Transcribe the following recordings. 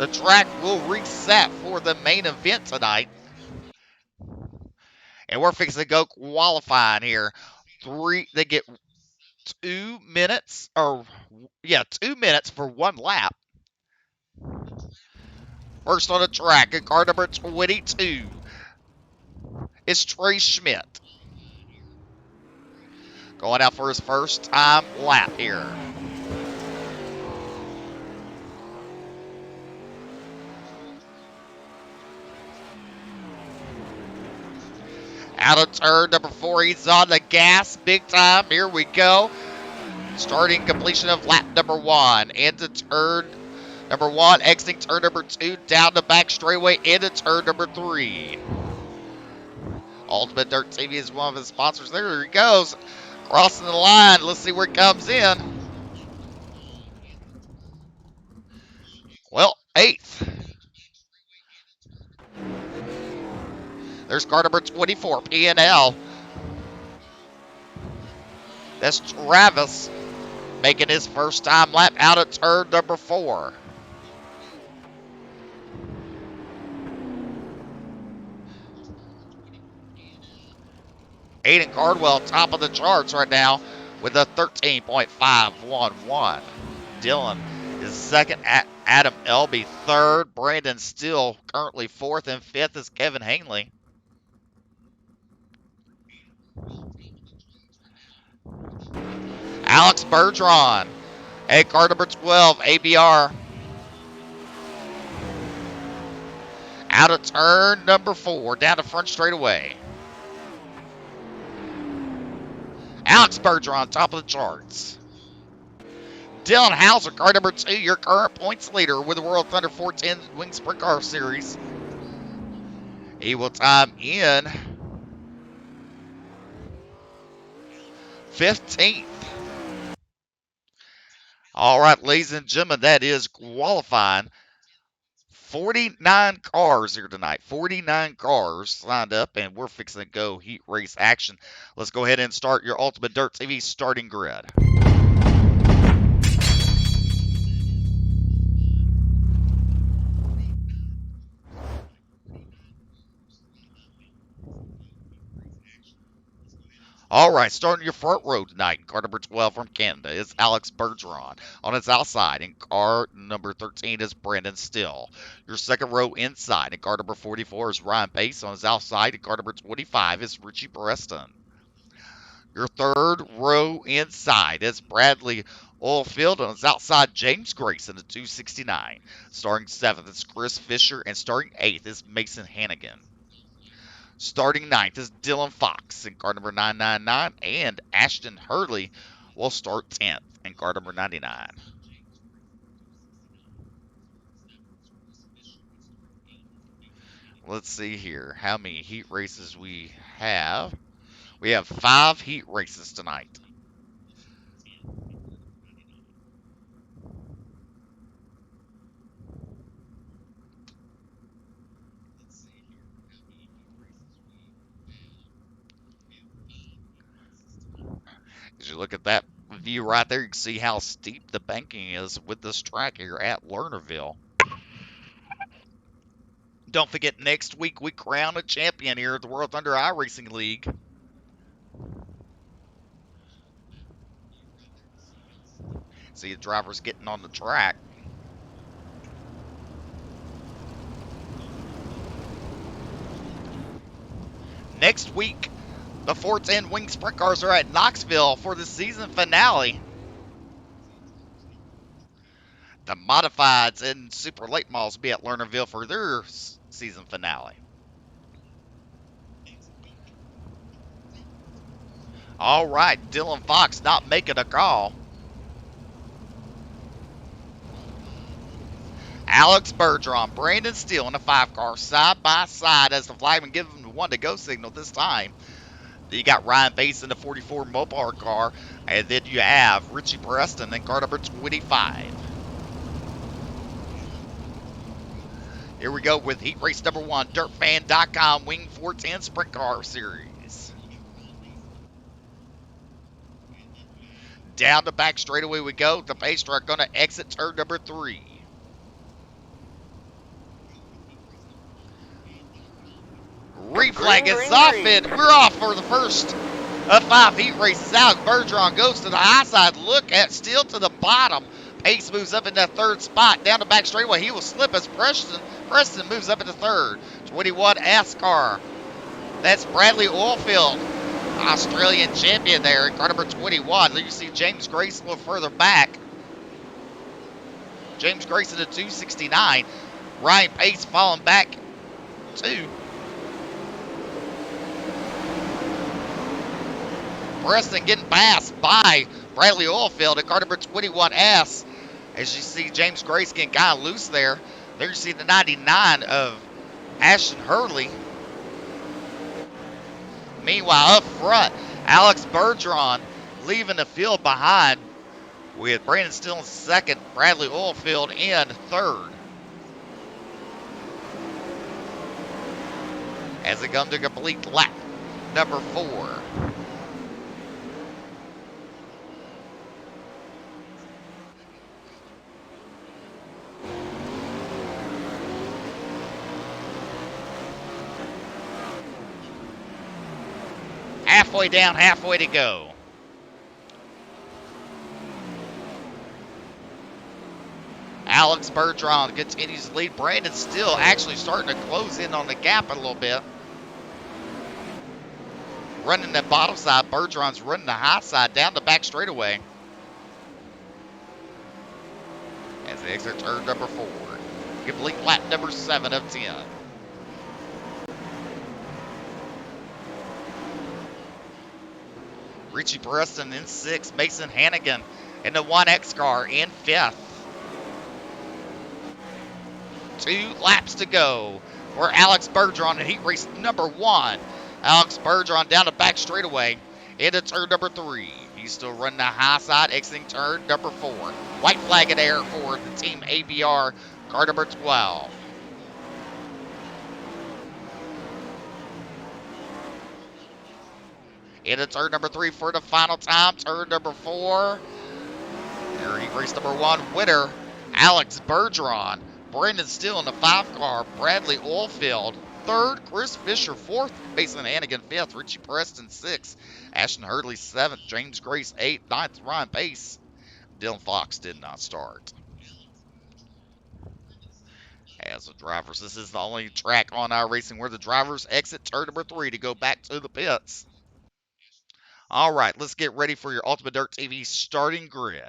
The track will reset for the main event tonight. And we're fixing to go qualifying here. They get 2 minutes, or yeah, 2 minutes for one lap. First on the track, in car number 22, it's Trey Schmidt. Going out for his first time lap here. Out of turn number 4, he's on the gas big time. Here we go. Starting completion of lap number 1. Into turn number 1, exiting turn number 2, down the back straightaway into turn number 3. Ultimate Dirt TV is one of his sponsors. There he goes. Crossing the line. Let's see where it comes in. Well, 8th. There's car number 24, P&L. That's Travis making his first time lap out of turn number 4. Aiden Cardwell, top of the charts right now with a 13.511. Dylan is second. Adam Elby third. Brandon Steele currently fourth, and fifth is Kevin Hanley. Alex Bergeron at car number 12, ABR. Out of turn number 4, down the front straightaway. Alex Bergeron, top of the charts. Dylan Hauser, car number 2, your current points leader with the World Thunder 410 Wing Sprint Car Series. He will time in 15th. All right, ladies and gentlemen, that is qualifying. 49 cars here tonight. 49 cars signed up, and we're fixing to go heat race action. Let's go ahead and start your Ultimate Dirt TV starting grid. All right, starting your front row tonight in car number 12 from Canada is Alex Bergeron. On his outside in car number 13 is Brandon Still. Your second row inside in car number 44 is Ryan Pace. On his outside in car number 25 is Richie Preston. Your third row inside is Bradley Oilfield. On his outside, James Grayson at 269. Starting seventh is Chris Fisher, and starting eighth is Mason Hannigan. Starting ninth is Dylan Fox in car number 999, and Ashton Hurley will start 10th in car number 99. Let's see here how many heat races we have. We have 5 heat races tonight. As you look at that view right there, you can see how steep the banking is with this track here at Lernerville. Don't forget, next week we crown a champion here at the World Thunder iRacing League. See the drivers getting on the track. Next week, the 410 Wing Sprint Cars are at Knoxville for the season finale. The Modifieds and Super Late Models will be at Lernerville for their season finale. All right, Dylan Fox not making a call. Alex Bergeron, Brandon Steele in a 5-car side by side as the flagman gives them the 1 to go signal this time. Then you got Ryan Bates in the 44 Mopar car, and then you have Richie Preston in car number 25. Here we go with heat race number 1, DirtFan.com Wing 410 Sprint Car Series. Down the back straightaway we go. The pace truck going to exit turn number 3. green flag is off, and we're off for the first of 5 heat races. Alex Bergeron goes to the high side. Look at still to the bottom. Pace moves up in that third spot. Down the back straightaway. He will slip as Preston moves up into third. 21 Ascar. That's Bradley Oilfield, Australian champion there in car number 21. Then you see James Grace a little further back. James Grace at a 269. Ryan Pace falling back 2. Preston getting passed by Bradley Oilfield at car number 21S. As you see James Grace getting kind of loose there. There you see the 99 of Ashton Hurley. Meanwhile, up front, Alex Bergeron leaving the field behind with Brandon Still in second, Bradley Oilfield in third. As they come to complete lap number 4. Halfway down, halfway to go. Alex Bergeron continues to lead. Brandon Still actually starting to close in on the gap a little bit. Running the bottom side. Bergeron's running the high side down the back straightaway. As they exit turn number 4. Complete lap number 7 of 10. Richie Preston in 6th. Mason Hannigan in the 1X car in 5th. 2 laps to go for Alex Bergeron in heat race number 1. Alex Bergeron down the back straightaway into turn number 3. He's still running the high side, exiting turn number 4. White flag in air for the team ABR, car number 12. Into turn number 3 for the final time. Turn number 4. There, heat race number 1 winner, Alex Bergeron. Brandon Still in the 5 car. Bradley Oilfield 3rd. Chris Fisher 4th. Mason Hannigan 5th. Richie Preston 6th. Ashton Hurley 7th. James Grace 8th. 9th. Ryan Pace. Dylan Fox did not start. As the drivers, this is the only track on our racing where the drivers exit turn number 3 to go back to the pits. All right, let's get ready for your Ultimate Dirt TV starting grid.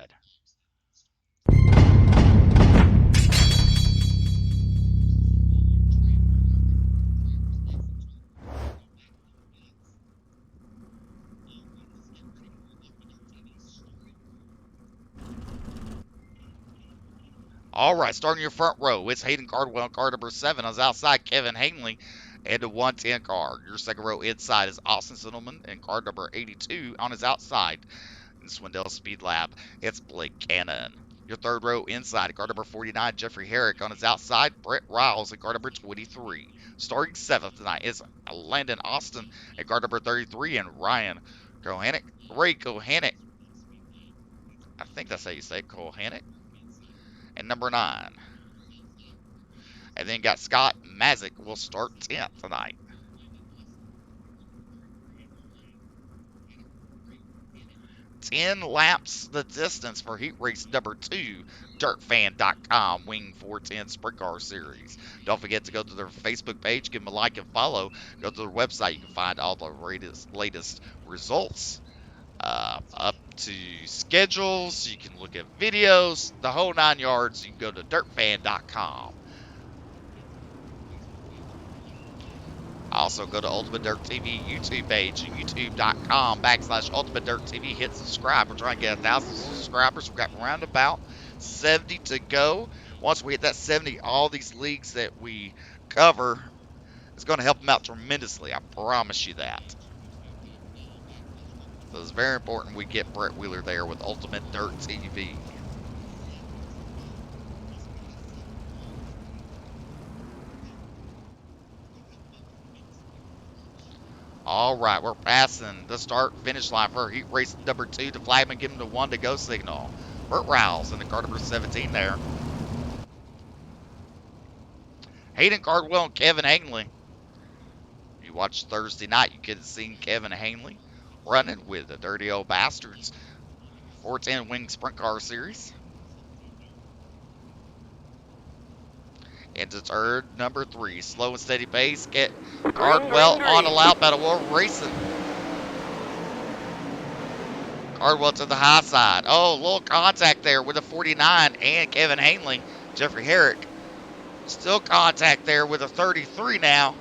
All right, starting your front row, it's Hayden Cardwell, car number 7. On his outside, Kevin Hangley, and the 110 car. Your second row inside is Austin Sindelman, and car number 82 on his outside. In Swindell Speed Lab, it's Blake Cannon. Your third row inside, car number 49, Jeffrey Herrick. On his outside, Brett Riles, and car number 23. Starting 7th tonight is Landon Austin, and car number 33, and Ray Kohanek. I think that's how you say it, Kohanek. And number 9. And then got Scott Mazik will start 10th tonight. Ten laps the distance for heat race number 2, dirtfan.com Wing 410 Sprint Car Series. Don't forget to go to their Facebook page, give them a like and follow. Go to their website, you can find all the latest results, up to schedules. You can look at videos, the whole 9 yards. You can go to dirtfan.com. Also, go to Ultimate Dirt TV YouTube page, youtube.com/Ultimate Dirt TV. Hit subscribe. We're trying to get 1,000 subscribers. We've got around about 70 to go. Once we hit that 70, all these leagues that we cover is going to help them out tremendously. I promise you that. So it's very important we get Brett Wheeler there with Ultimate Dirt TV. All right, we're passing the start-finish line for heat race number 2. The flagman giving the 1 to go signal. Burt Rouse in the car number 17 there. Hayden Cardwell and Kevin Hangley. you watched Thursday night, you could have seen Kevin Hanley running with the Dirty Old Bastards 410 Wing Sprint Car Series. Into turn number 3. Slow and steady pace. Get Cardwell on a lap battle. We're racing. Cardwell to the high side. Oh, a little contact there with a 49 and Kevin Hanley. Jeffrey Herrick. Still contact there with a 33 now.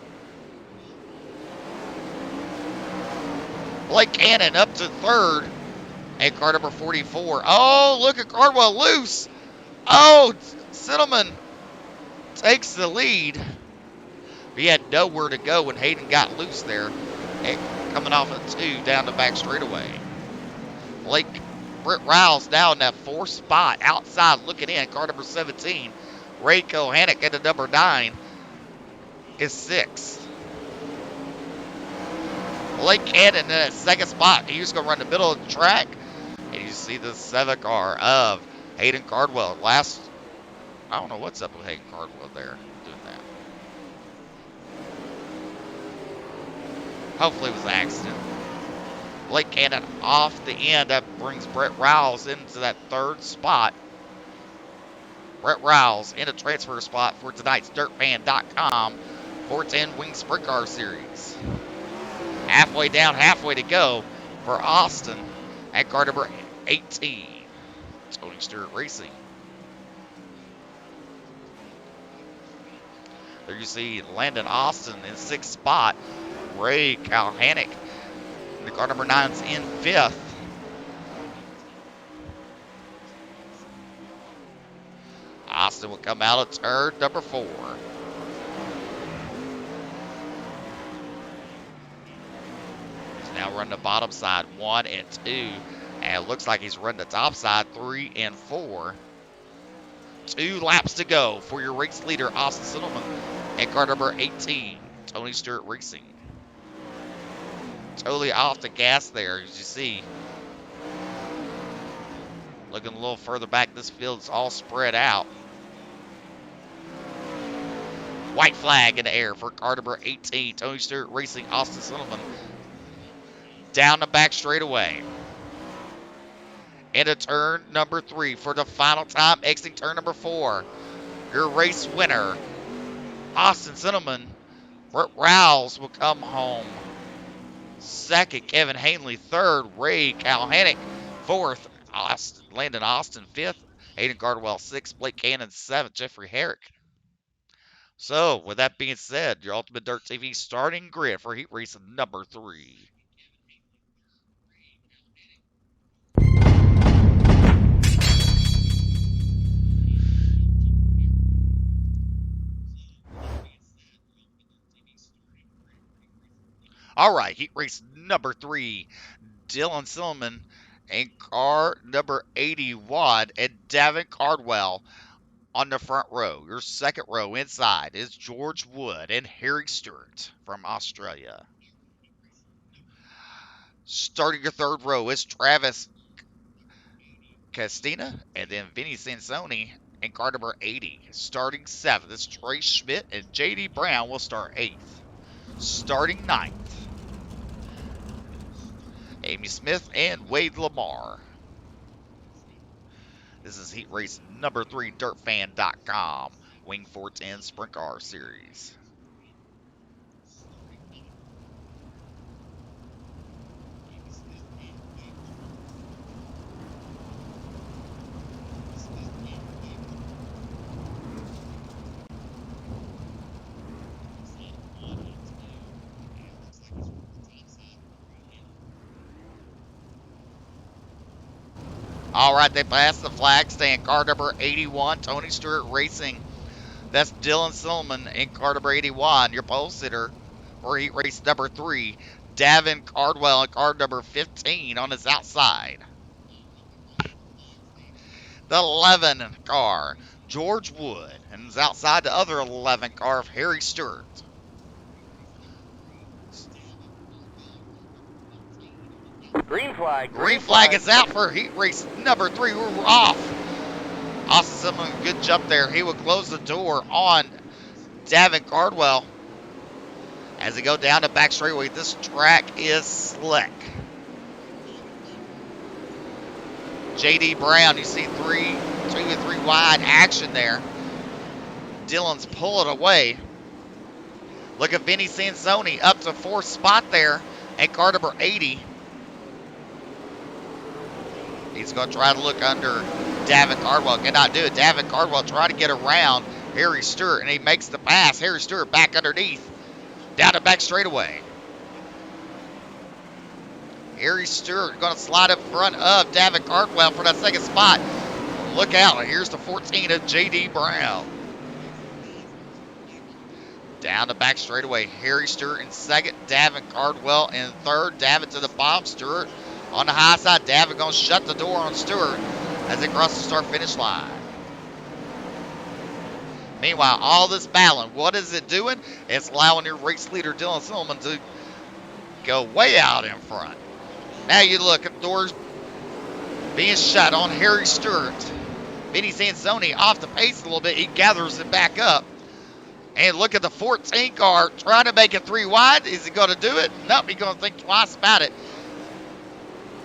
Blake Cannon up to third. And car number 44. Oh, look at Cardwell loose. Oh, Sittleman takes the lead. He had nowhere to go when Hayden got loose there. And coming off of 2 down the back straightaway. Britt Riles now in that 4th spot outside looking in. Car number 17. Ray Kohanek at the number 9 is 6th. Blake Cannon in that 2nd spot. He was going to run the middle of the track. And you see the 7th car of Hayden Cardwell. I don't know what's up with Hayden Cardwell there doing that. Hopefully it was an accident. Blake Cannon off the end. That brings Brett Riles into that 3rd spot. Brett Riles in a transfer spot for tonight's DirtFan.com 410 Wing Sprint Car Series. Halfway down, halfway to go for Austin at car number 18. Tony Stewart Racing. There you see Landon Austin in 6th spot. Ray Kohanek. The car number 9's in 5th. Austin will come out of turn number 4. He's now running the bottom side 1 and 2. And it looks like he's running the top side 3 and 4. 2 laps to go for your race leader, Austin Sittleman, and car number 18, Tony Stewart Racing. Totally off the gas there, as you see. Looking a little further back, this field's all spread out. White flag in the air for car number 18, Tony Stewart Racing, Austin Sittleman. Down the back straightaway. Into turn number 3 for the final time, exiting turn number 4. Your race winner, Austin Sittleman. Brett Riles will come home 2nd. Kevin Hanley 3rd. Ray Kohanek 4th. Landon Austin 5th. Hayden Cardwell 6th. Blake Cannon 7th. Jeffrey Herrick. So, with that being said, your Ultimate Dirt TV starting grid for heat race number 3. All right, heat race number 3. Dylan Sittleman in car number 81 and Davin Cardwell on the front row. Your 2nd row inside is George Wood and Harry Stewart from Australia. Starting your 3rd row is Travis Castina and then Vinny Sansoni in car number 80. Starting 7th is Trey Schmidt and JD Brown will start 8th. Starting 9th, Amy Smith and Wade Lamar. This is heat race number 3, DirtFan.com, Wing 410 Sprint Car Series. All right, they passed the flag stand. Car number 81, Tony Stewart Racing. That's Dylan Sittleman in car number 81, your pole sitter for heat race number 3. Davin Cardwell in car number 15 on his outside. The 11 car, George Wood, and his outside the other 11 car of Harry Stewart. Green flag. Green flag is out for heat race number 3. We're off. Austin Sittleman, good jump there. He will close the door on Davin Cardwell As they go down the back straightaway, this track is slick. J.D. Brown, you see 2 to 3 wide action there. Dylan's pulling away. Look at Vinny Sansoni up to 4th spot there at car number 80. He's going to try to look under Davin Cardwell. Cannot do it. Davin Cardwell trying to get around Harry Stewart, and he makes the pass. Harry Stewart back underneath. Down the back straightaway. Harry Stewart going to slide up front of Davin Cardwell for that 2nd spot. Look out. Here's the 14 of J.D. Brown. Down the back straightaway. Harry Stewart in 2nd. Davin Cardwell in 3rd. Davin to the bottom. Stewart on the high side. Davin going to shut the door on Stewart as they cross the start-finish line. Meanwhile, all this battling, what is it doing? It's allowing your race leader, Dylan Silliman, to go way out in front. Now you look at the doors being shut on Harry Stewart. Vinny Sansoni off the pace a little bit. He gathers it back up. And look at the 14 car trying to make it 3 wide. Is he going to do it? Nope, he's going to think twice about it.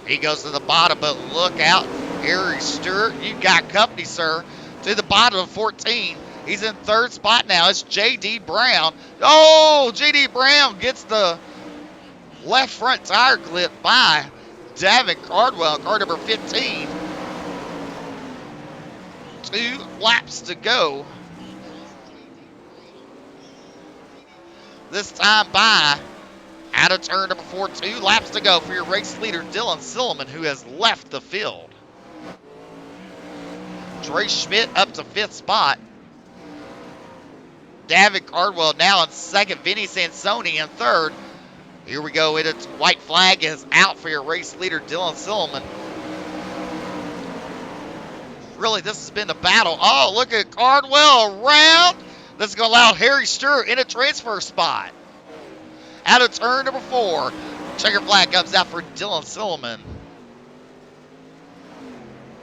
He goes to the bottom, but look out. Harry Stewart, you got company, sir. To the bottom of 14. He's in 3rd spot now. It's J.D. Brown. Oh, J.D. Brown gets the left front tire clip by Davin Cardwell, car number 15. 2 laps to go. This time by out of turn number 4. 2 laps to go for your race leader, Dylan Silliman, who has left the field. Trey Schmidt up to 5th spot. Davin Cardwell now in 2nd. Vinny Sansoni in 3rd. Here we go. It's white flag is out for your race leader, Dylan Silliman. Really, this has been a battle. Oh, look at Cardwell around. This is going to allow Harry Stewart in a transfer spot. Out of turn number 4. Checker flag comes out for Dylan Silliman.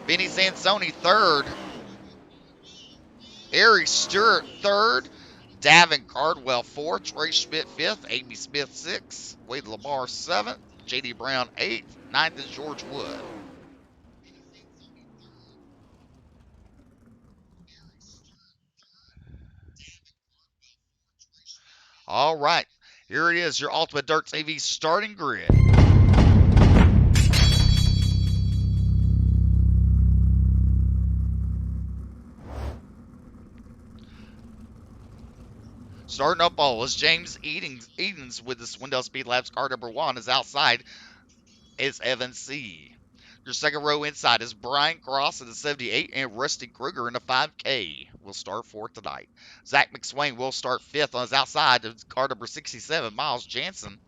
Vinny Sansoni 3rd. Harry Stewart 3rd. Davin Cardwell 4th. Trey Schmidt 5th. Amy Smith 6th. Wade Lamar 7th. J.D. Brown 8th. 9th is George Wood. All right. Here it is, your Ultimate Dirt TV starting grid. Starting up all is James Edens with the Swindell Speed Labs car number 1. Is outside is Evan C. Your second row inside is Brian Cross in the 78 and Rusty Kruger in the 5K. Will start 4th tonight. Zach McSwain will start 5th on his outside. It's car number 67, Miles Jansen.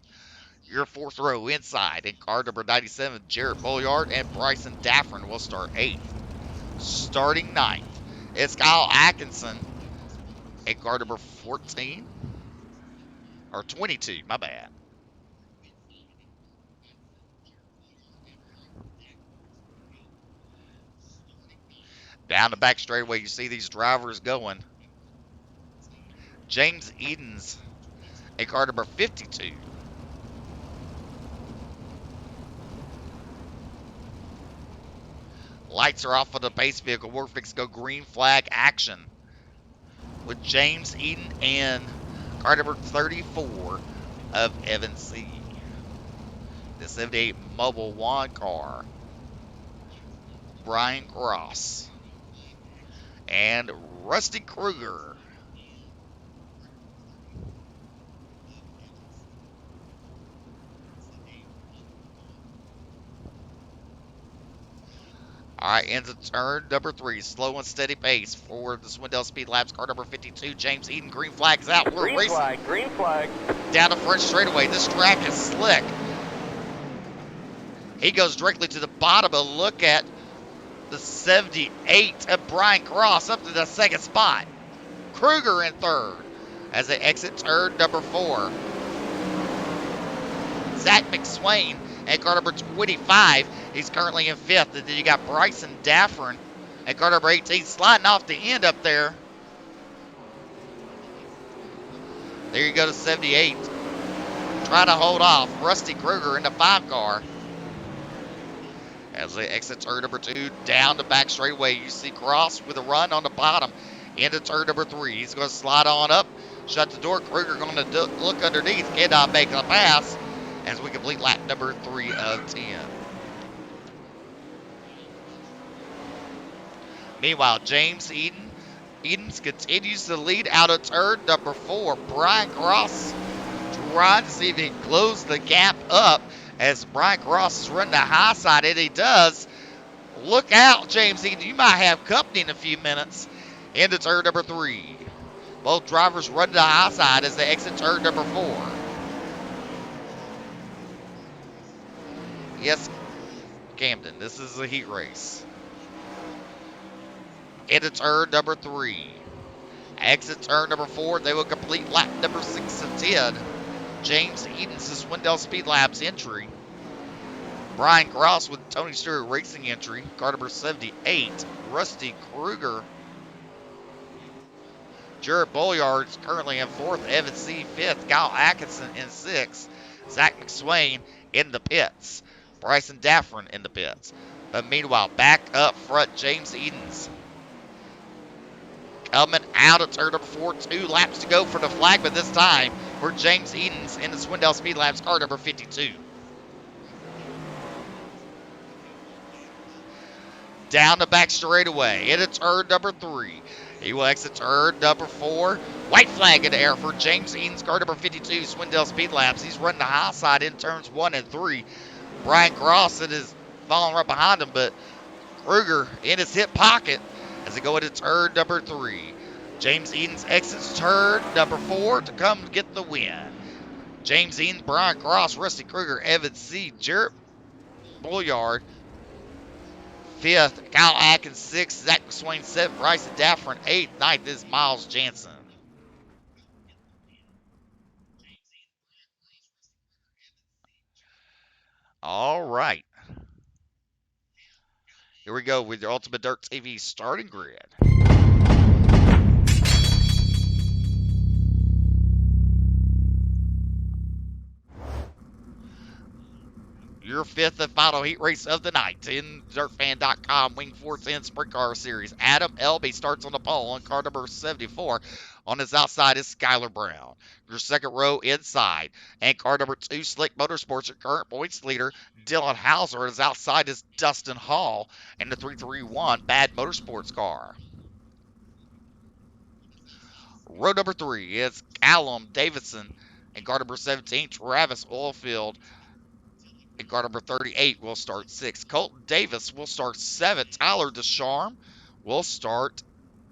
Your 4th row inside in car number 97, Jarrett Bolliard and Bryson Daffern will start 8th. Starting 9th, it's Kyle Atkinson at car number 14, or 22, my bad. Down the back straightaway, you see these drivers going. James Edens at car number 52. Lights are off of the base vehicle. We're fixing to go green flag action with James Eden and car number 34 of Evan C. The 78 Mobile One car. Brian Cross and Rusty Kruger. All right, into turn number 3. Slow and steady pace for the Swindell Speed Labs car number 52. James Eden, green flag's out. We're Green racing flag, green flag. down the front straightaway. This track is slick. He goes directly to the bottom. A look at the 78 of Brian Cross up to the 2nd spot. Kruger in 3rd as they exit turn number 4. Zach McSwain at car number 25. He's currently in 5th. And then you got Bryson Daffern at car number 18, sliding off the end up there. There you go to 78. try to hold off Rusty Kruger in the 5 car. As they exit turn number 2, down the back straightaway, you see Cross with a run on the bottom into turn number 3. He's going to slide on up, shut the door. Kruger going to look underneath, cannot make a pass as we complete lap number 3 of 10. Meanwhile, James Edens continues to lead out of turn number 4. Brian Cross trying to see if he can close the gap up as Brian Cross is running the high side, and he does. Look out, James Edens. You might have company in a few minutes. Into turn number 3. Both drivers run to the high side as they exit turn number 4. Yes, Camden, this is a heat race. Into turn number 3. Exit turn number 4. They will complete lap number 6 of 10. James Edens is Swindell Speed Labs entry. Brian Cross with Tony Stewart Racing entry. Car number 78. Rusty Kruger. Jared Bolyard is currently in 4th. Evan C. 5th. Kyle Atkinson in 6th. Zach McSwain in the pits. Bryson Daffron in the pits. But meanwhile, back up front, James Edens. Coming out of turn number 4, 2 laps to go for the flag, but this time for James Edens in the Swindell Speed Labs car number 52. Down the back straightaway into turn number 3. He will exit turn number 4. White flag in the air for James Edens, car number 52, Swindell Speed Labs. He's running the high side in turns 1 and 3. Brian Cross is following right behind him, but Kruger in his hip pocket as they go into turn number 3. James Edens exits turn number 4 to come get the win. James Edens, Brian Cross, Rusty Kruger, Evan C., Jarrett Bolyard, 5th, Kyle Atkins 6th, Zach McSwain 7th, Bryson Daffron 8th, 9th is Miles Jansen. All right. Here we go with your Ultimate Dirt TV starting grid. Your 5th and final heat race of the night in DirtFan.com Wing 410 Sprint Car Series. Adam Elby starts on the pole on car number 74. On his outside is Skylar Brown. Your second row inside. And car number 2, Slick Motorsports, your current points leader, Dylan Hauser. His outside is Dustin Hall. And the 331 Bad Motorsports car. Row number 3 is Callum Davidson. And car number 17, Travis Oilfield. And car number 38 will start 6th. Colton Davis will start 7th. Tyler Descharme will start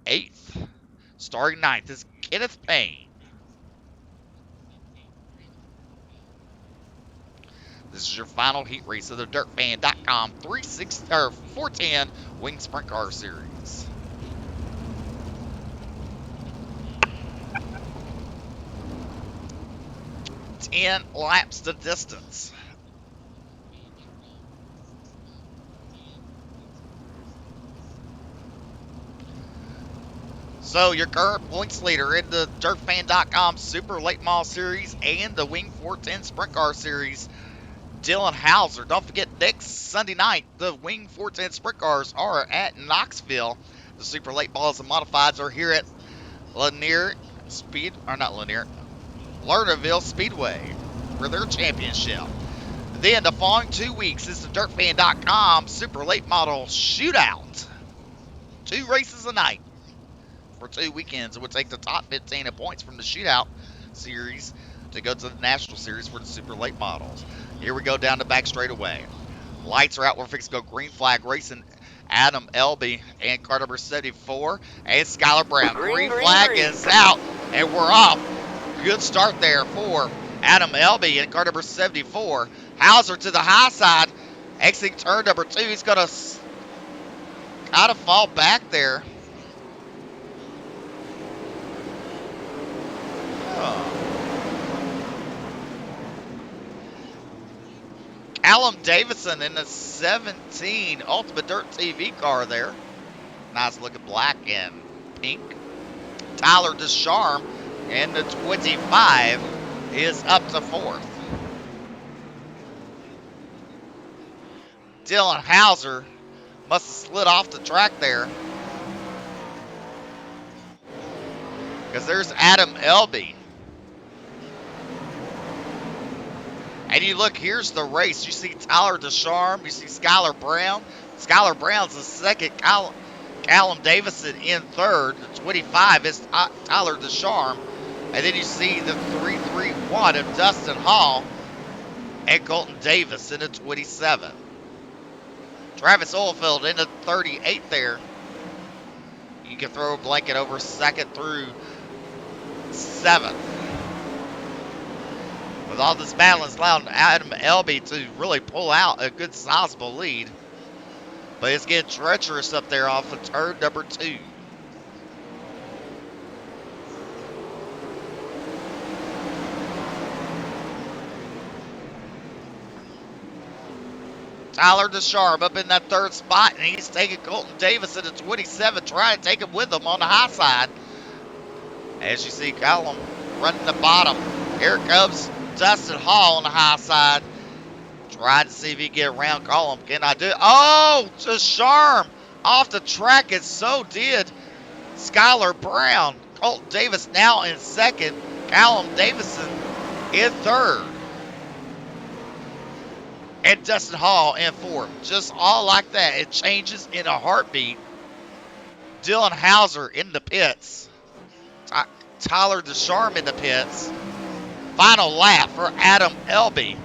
8th. Starting 9th is Kenneth Payne. This is your final heat race of the DirtFan.com 410 Wing Sprint Car Series. Ten laps to distance. So your current points leader in the DirtFan.com Super Late Model Series and the Wing 410 Sprint Car Series, Dylan Hauser. Don't forget, next Sunday night, the Wing 410 Sprint Cars are at Knoxville. The Super Late Models and Modifieds are here at Lernerville Speedway for their championship. Then the following 2 weeks is the DirtFan.com Super Late Model Shootout. 2 races a night for 2 weekends. It would take the top 15 in points from the Shootout series to go to the National Series for the Super Late Models. Here we go down the back straightaway. Lights are out. We're fixing to go green flag racing. Adam Elby and car number 74 and Skylar Brown. Green flag is out and we're off. Good start there for Adam Elby and car number 74. Hauser to the high side. Exiting turn number 2. He's going to kind of fall back there. Callum Davidson in the 17 Ultimate Dirt TV car there. Nice looking black and pink. Tyler Descharme in the 25 is up to 4th. Dylan Hauser must have slid off the track there. Because there's Adam Elby. And you look, here's the race. You see Tyler Descharme. You see Skylar Brown. Skylar Brown's the second. Callum Davison in third. The 25 is Tyler Descharme. And then you see the 331 of Dustin Hall and Colton Davis in the 27. Travis Oilfield in the 38 there. You can throw a blanket over second through seventh. With all this battle, it's allowed Adam Elby to really pull out a good sizable lead. But it's getting treacherous up there off of turn number 2. Tyler Descharme up in that third spot, and he's taking Colton Davis in the 27, trying to take him with him on the high side. As you see Callum running the bottom. Here comes Dustin Hall on the high side. Trying to see if he can get around Callum. Can I do it? Oh, Descharme off the track, and so did Skylar Brown. Colton Davis now in second. Callum Davison in third. And Dustin Hall in fourth. Just all like that. It changes in a heartbeat. Dylan Hauser in the pits. Tyler Descharme in the pits. Final lap for Adam Elby.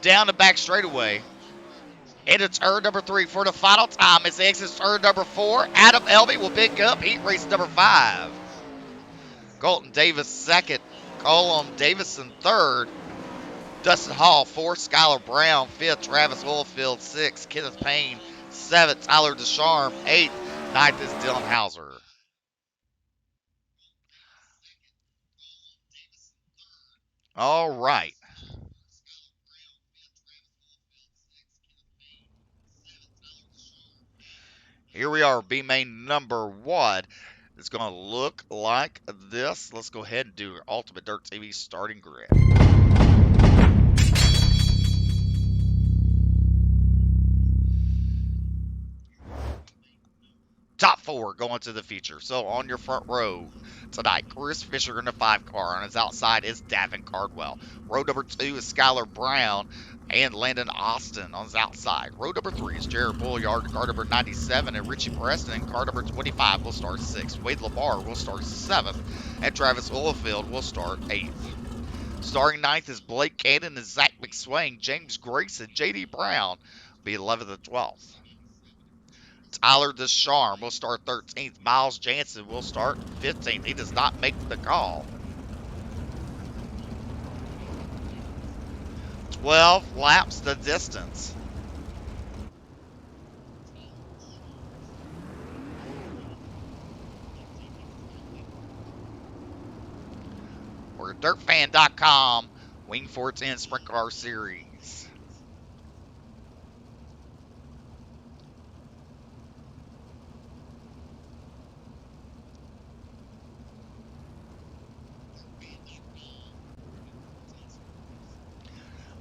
Down the back straightaway. Into turn number 3 for the final time. As exits turn number 4. Adam Elby will pick up heat race number 5. Colton Davis second. Colum Davison third. Dustin Hall, 4th. Skylar Brown, 5th. Travis Oilfield, 6th. Kenneth Payne, 7th. Tyler Descharme, 8th. 9th is Dylan Hauser. All right. Here we are, B main number 1. It's going to look like this. Let's go ahead and do Ultimate Dirt TV starting grid. Top 4 going to the feature. So on your front row tonight, Chris Fisher in the 5 car. On his outside is Davin Cardwell. Row number 2 is Skylar Brown and Landon Austin on his outside. Row number 3 is Jared Bulliard, car number 97, and Richie Preston, car number 25, will start 6th. Wade Labar will start 7th, and Travis Oilfield will start 8th. Starting 9th is Blake Cannon and Zach McSwain. James Grayson, J.D. Brown will be 11th and 12th. Tyler Descharme will start 13th. Miles Jansen will start 15th. He does not make the call. 12 laps the distance. For DirtFan.com, Wing 410 Sprint Car Series.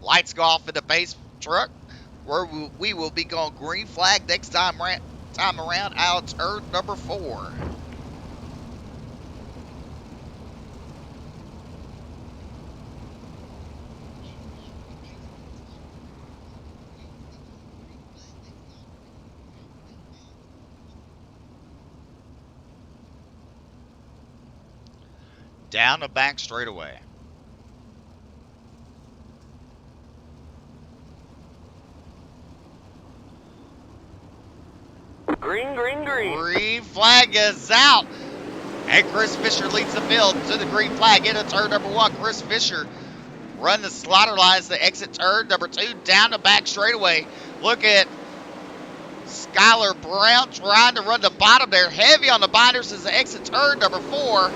Lights go off in the base truck, where we will be going green flag next time around out turn number 4. Down the back straightaway. Green, green, green. Green flag is out. And Chris Fisher leads the field to the green flag into turn number 1. Chris Fisher run the slaughter lines to exit turn number 2 down the back straightaway. Look at Skylar Brown trying to run the bottom there. Heavy on the binders as they exit turn number 4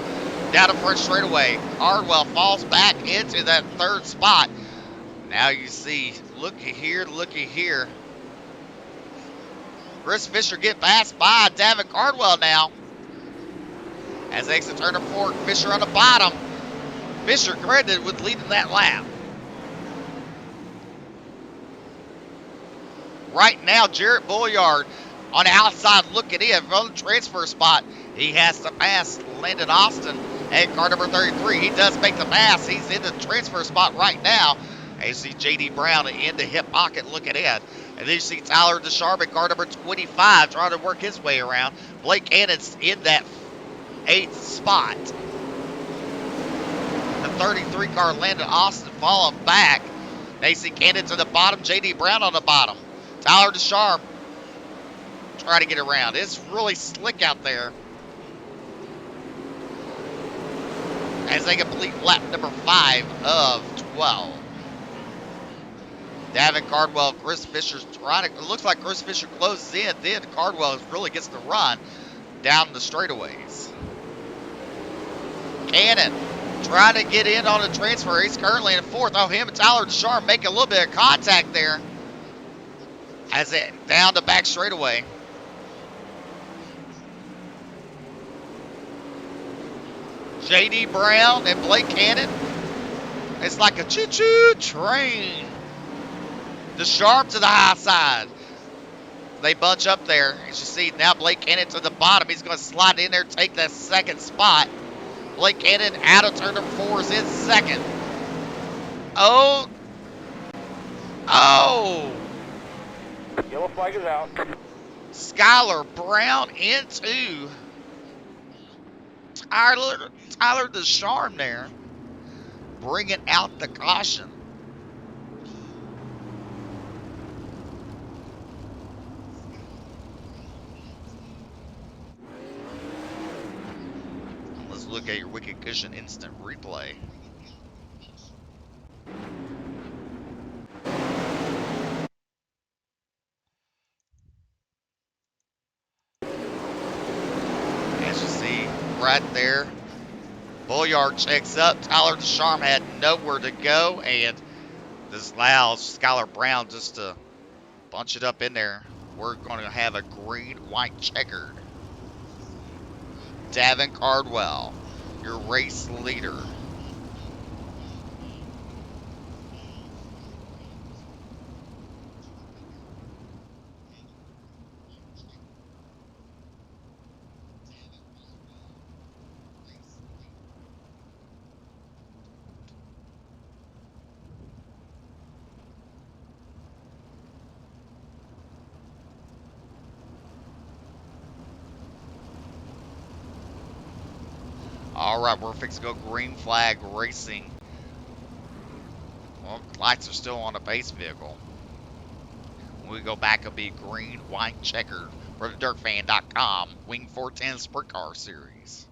down the front straightaway. Cardwell falls back into that third spot. Now you see, looky here. Chris Fisher get passed by Davin Cardwell now. As they exit turn number 4, Fisher on the bottom. Fisher credited with leading that lap. Right now, Jarrett Bulliard on the outside looking in from the transfer spot. He has to pass Landon Austin at car number 33. He does make the pass. He's in the transfer spot right now. And you see J.D. Brown in the hip pocket looking in. And then you see Tyler Deschamps at car number 25 trying to work his way around. Blake Cannon's in that 8th spot. The 33 car Landon Austin falling back. Mason Cannon to the bottom. J.D. Brown on the bottom. Tyler Deschamps trying to get around. It's really slick out there as they complete lap number 5 of 12. Davin Cardwell, Chris Fisher's trying to, it looks like Chris Fisher closes in, then Cardwell really gets the run down the straightaways. Cannon trying to get in on the transfer. He's currently in 4th. Oh, him and Tyler Deschamps make a little bit of contact there as it down the back straightaway. J.D. Brown and Blake Cannon. It's like a choo-choo train. Deschamps to the high side. They bunch up there. As you see, now Blake Cannon to the bottom. He's going to slide in there, take that 2nd spot. Blake Cannon out of turn number 4 is in 2nd. Oh. Oh. Yellow flag is out. Skylar Brown into Tyler Deschamps there, bringing out the caution. Let's look at your Wicked Cushion instant replay. As you see right there, Bulliard checks up. Tyler Deschamps had nowhere to go, and this allows Skylar Brown just to bunch it up in there. We're going to have a green-white checkered. Davin Cardwell, your race leader. All right, we're fixing to go green flag racing. Well, lights are still on the base vehicle. When we go back, it'll be green, white, checkered for the dirtfan.com Wing 410 Sprint Car Series.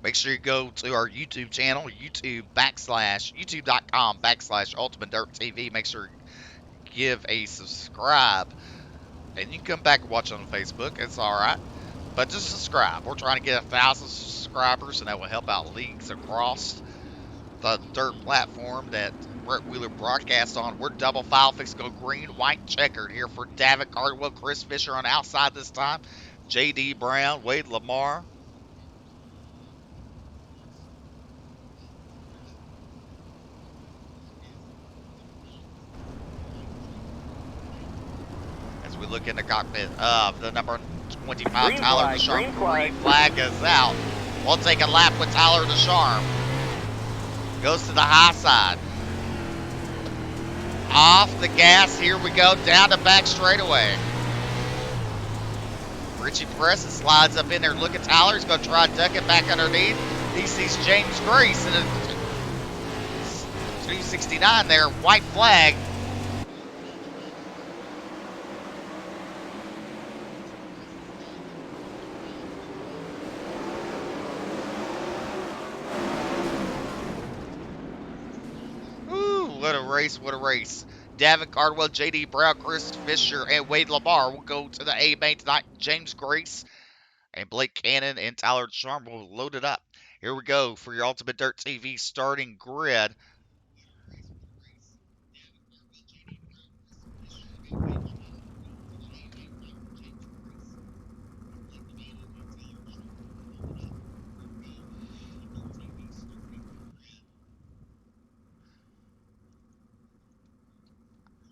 Make sure you go to our YouTube channel, youtube.com/ Ultimate Dirt TV. Make sure you give a subscribe. And you can come back and watch on Facebook. It's all right. But just subscribe. We're trying to get 1,000 subscribers, and that will help out leagues across the dirt platform that Brett Wheeler broadcasts on. We're double file, fixed to go green, white, checkered here for Davin Cardwell, Chris Fisher on the outside this time, J.D. Brown, Wade Lamar. As we look in the cockpit of the number 25, Green Tyler flag, Deschamps. green Green flag is out. We'll take a lap with Tyler Deschamps. Goes to the high side. Off the gas, here we go, down the back straightaway. Richie Preston slides up in there. Look at Tyler, he's going to try to duck it back underneath. He sees James Grace in a 269 there, white flag. What a race, what a race. Davin Cardwell, J.D. Brown, Chris Fisher, and Wade Lamar will go to the A main tonight. James Grace and Blake Cannon and Tyler Deschamps will load it up. Here we go for your Ultimate Dirt TV starting grid.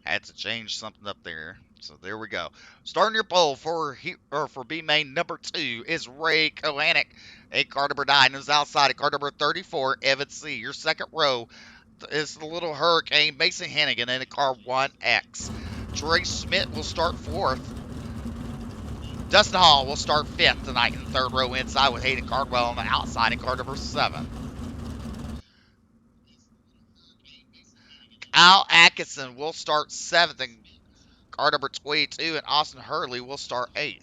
Had to change something up there. So there we go. Starting your pole for B main number 2 is Ray Kohanek. A car number 9 is outside. At car number 34, Evan C. Your second row is the Little Hurricane, Mason Hannigan in a car 1X. Trey Schmidt will start 4th. Dustin Hall will start 5th tonight in the third row inside with Hayden Cardwell on the outside in car number 7. Al Atkinson will start 7th in car number 22, and Austin Hurley will start 8th.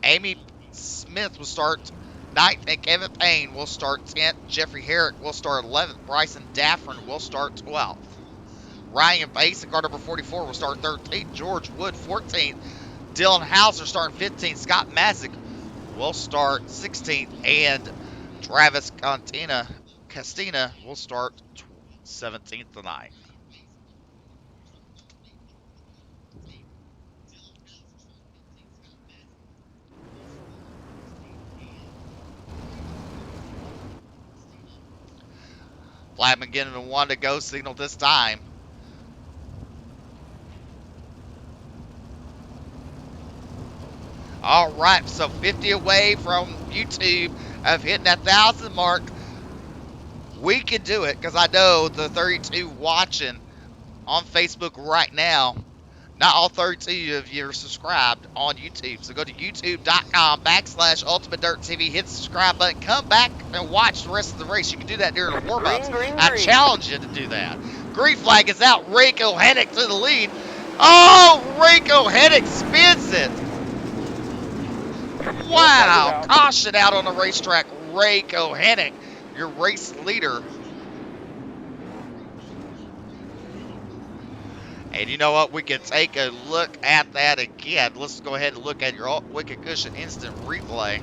Amy Smith will start 9th, and Kevin Payne will start 10th. Jeffrey Herrick will start 11th. Bryson Daffern will start 12th. Ryan Bass in car number 44 will start 13th. George Wood 14th. Dylan Hauser starting 15th. Scott Mazik will start 16th. And Travis Castina will start 17th tonight. Flatman getting a 1 to go signal this time. All right, so 50 away from YouTube of hitting that 1,000 mark. We can do it because I know the 32 watching on Facebook right now, not all 32 of you are subscribed on YouTube. So go to youtube.com/Ultimate Dirt TV, hit the subscribe button, come back and watch the rest of the race. You can do that during the warm-ups. I challenge you to do that. Green flag is out. Rico Hennick to the lead. Oh, Rico Hennick spins it. Wow. Caution out on the racetrack. Rico Hennick, your race leader. And you know what? We can take a look at that again. Let's go ahead and look at your Wicked Cushion instant replay.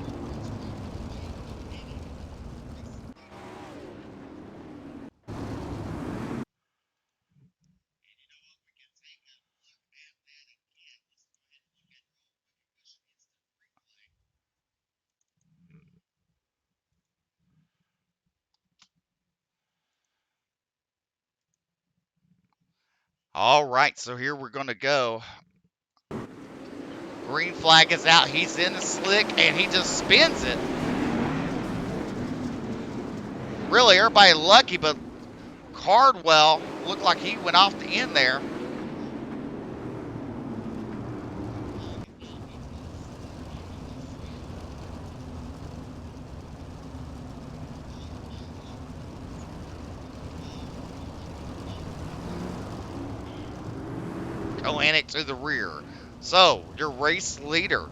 All right, so here we're going to go. Green flag is out. He's in the slick, and he just spins it. Really, everybody lucky, but Cardwell looked like he went off the end there. Kohanek to the rear. So, your race leader.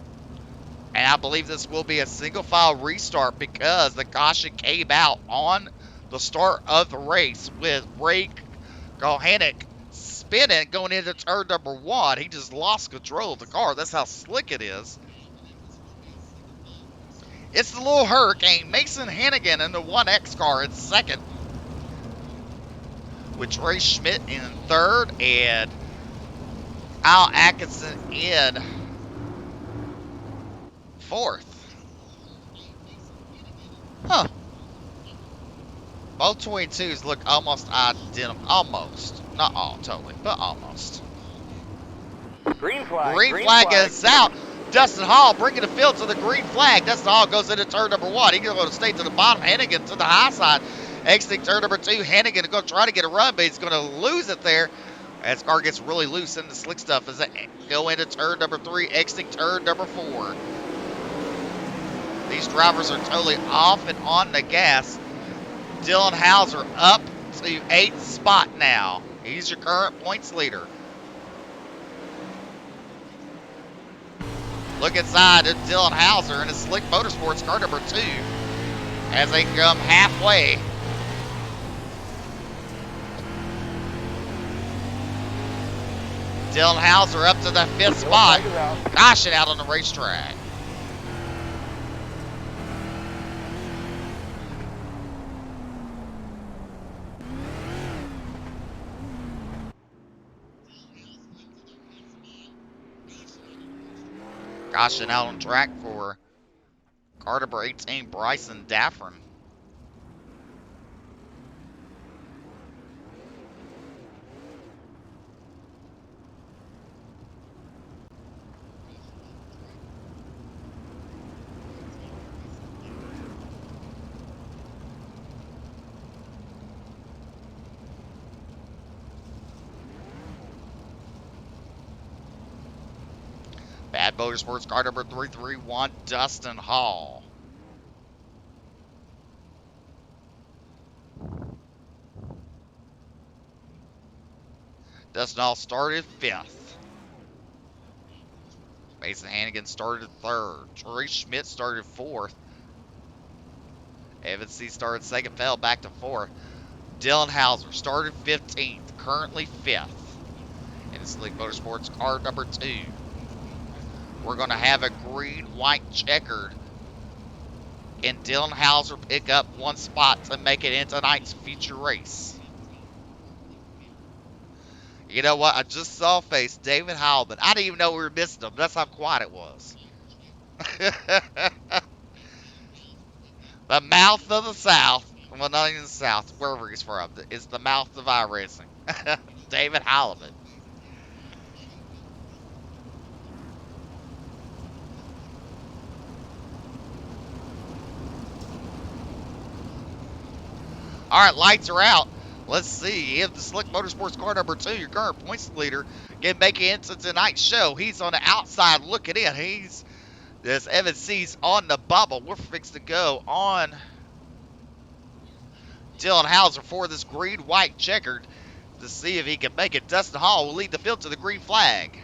And I believe this will be a single file restart because the caution came out on the start of the race with Ray Kohanek spinning going into turn number 1. He just lost control of the car. That's how slick it is. It's the Little Hurricane, Mason Hannigan in the 1X car in second, with Trey Schmidt in third and Al Atkinson in fourth. Huh. Both 22s look almost identical. Almost. Not all, totally, but almost. Green flag. Green flag is out. Dustin Hall bringing the field to the green flag. Dustin Hall goes into turn number 1. He's going to stay to the bottom. Hannigan to the high side. Exiting turn number 2. Hannigan is going to try to get a run, but he's going to lose it there. As car gets really loose in the slick stuff as they go into turn number 3, exiting turn number 4. These drivers are totally off and on the gas. Dylan Hauser up to 8th spot now. He's your current points leader. Look inside at Dylan Hauser in his Slick Motorsports car number 2 as they come halfway. Dylan Hauser up to the 5th spot. Caution out on the racetrack. Caution out on track for car number 18, Bryson Daffern. Motorsports car number 331, Dustin Hall. Dustin Hall started 5th. Mason Hannigan started 3rd. Troy Schmidt started 4th. Evan C. started 2nd, fell back to 4th. Dylan Hauser started 15th, currently 5th. In this League Motorsports car number 2. We're going to have a green-white checkered. And Dylan Hauser pick up 1 spot to make it in tonight's feature race. You know what? I just saw face David Heilman. I didn't even know we were missing him. That's how quiet it was. The mouth of the South. Well, not even the South, wherever he's from. It's the mouth of iRacing. David Heilman. All right, lights are out. Let's see if the Slick Motorsports car number 2, your current points leader, can make it into tonight's show. He's on the outside looking in. This Evan C's on the bubble. We're fixed to go on Dylan Hauser for this green-white checkered to see if he can make it. Dustin Hall will lead the field to the green flag.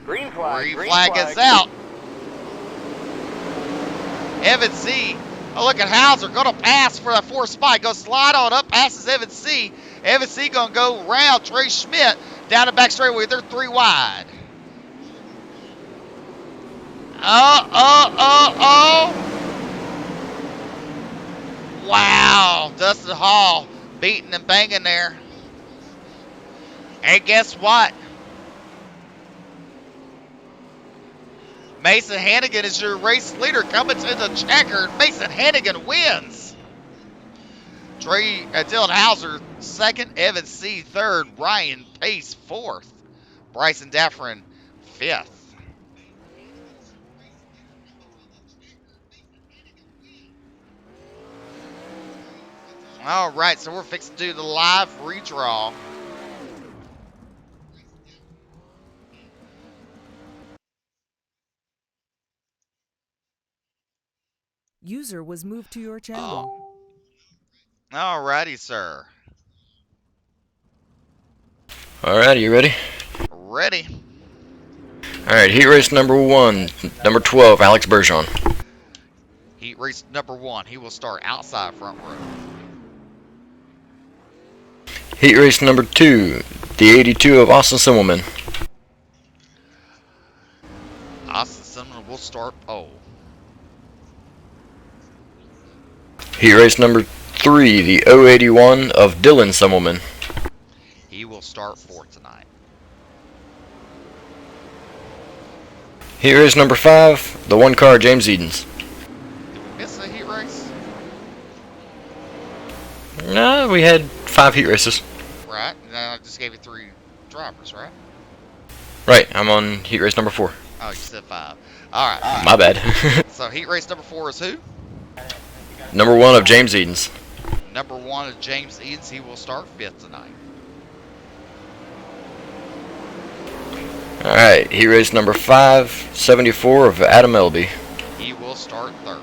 Green flag. Green flag is out. Evan C. Oh, look at Hauser. Going to pass for that 4th spot. Go slide on up. Passes Evan C. Evan C. going to go round Trey Schmidt down the back straightaway. They're 3 wide. Wow. Dustin Hall beating and banging there. And guess what? Mason Hannigan is your race leader coming to the checker. Mason Hannigan wins. Dylan Hauser 2nd, Evan C. 3rd, Ryan Pace 4th, Bryson Daffrin 5th. All right, so we're fixing to do the live redraw. User was moved to your channel. All righty, sir. Alright, you ready? Ready. Alright, heat race number 1, number 12, Alex Bergeron. Heat race number 1. He will start outside front row. Heat race number 2, the 82 of Austin Simmelman. Austin Simmelman will start pole. Heat race number 3, the 081 of Dylan Simmelman. He will start 4th tonight. Heat race number 5, the 1 car James Edens. Did we miss a heat race? No, we had 5 heat races. Right. No, I just gave you 3 drivers, right? Right, I'm on heat race number 4. Oh, you said 5. All right. My bad. So heat race number 4 is who? Number 1 of James Edens. Number 1 is James Edens. He will start 5th tonight. Alright, heat race number 5, 74 of Adam Elby. He will start 3rd.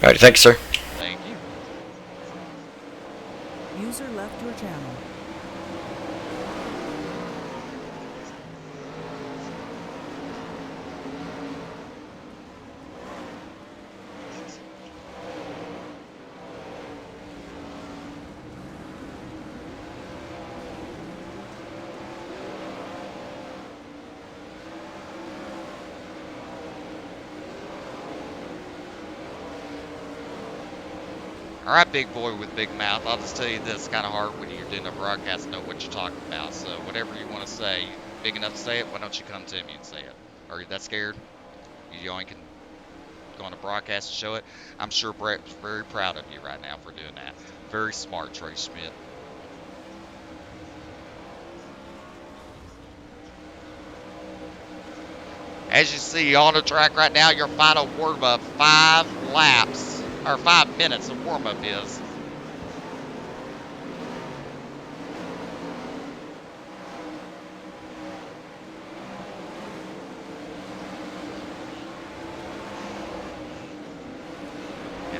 Alright, thank you, sir. Thank you. User left your channel. All right, big boy with big mouth. I'll just tell you this, it's kind of hard when you're doing a broadcast to know what you're talking about. So whatever you want to say, you're big enough to say it, why don't you come to me and say it? Are you that scared? You only can go on a broadcast and show it. I'm sure Brett's very proud of you right now for doing that. Very smart, Trey Schmidt. As you see on the track right now, your final warm-up, 5 laps, or 5 minutes of warm-up is.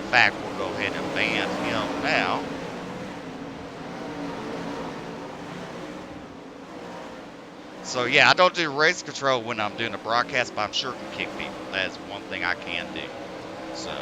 fact, we'll go ahead and ban him now. So yeah, I don't do race control when I'm doing a broadcast, but I'm sure can kick people. That's one thing I can do. So.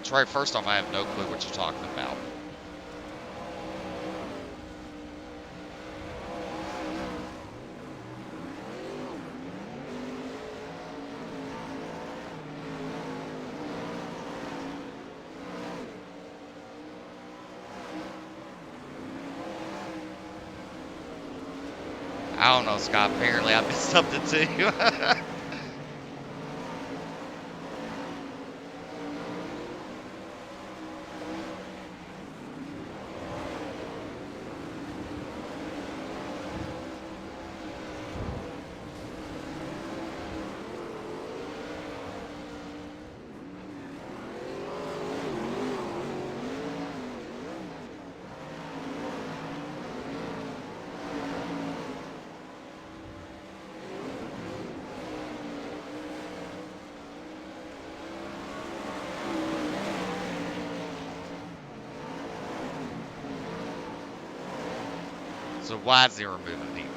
Troy, first off, I have no clue what you're talking about. I don't know, Scott. Apparently I missed something too. So why is he removing people?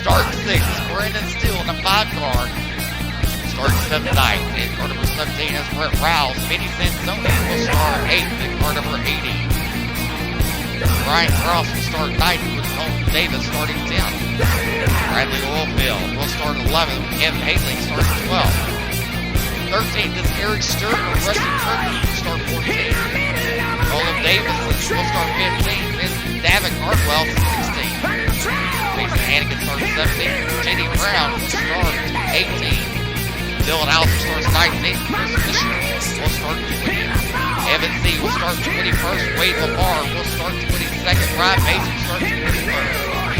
Start 6, Brandon Steele in the 5-car. Start 7 9. In car number 17 is Brett Rouse. Vinny Sansoni will start 8th in car number 80. Ryan Cross will start 9th with Colton Davis starting 10th. Bradley Oilfield will start 11th with Kevin Haley starting 12th. 13th is Eric Stewart from Rusty Turkey start 14th. Colin Davis will start 15th. And Davin Cardwell 16th. Mason Hannigan starts 17th. J.D. Brown will start 18th. Dylan Allison starts 19th. Chris Fisher will start 20th. Evan C. will start 21st. Wade Lamar will start 22nd. Ryan Mason starts 23rd.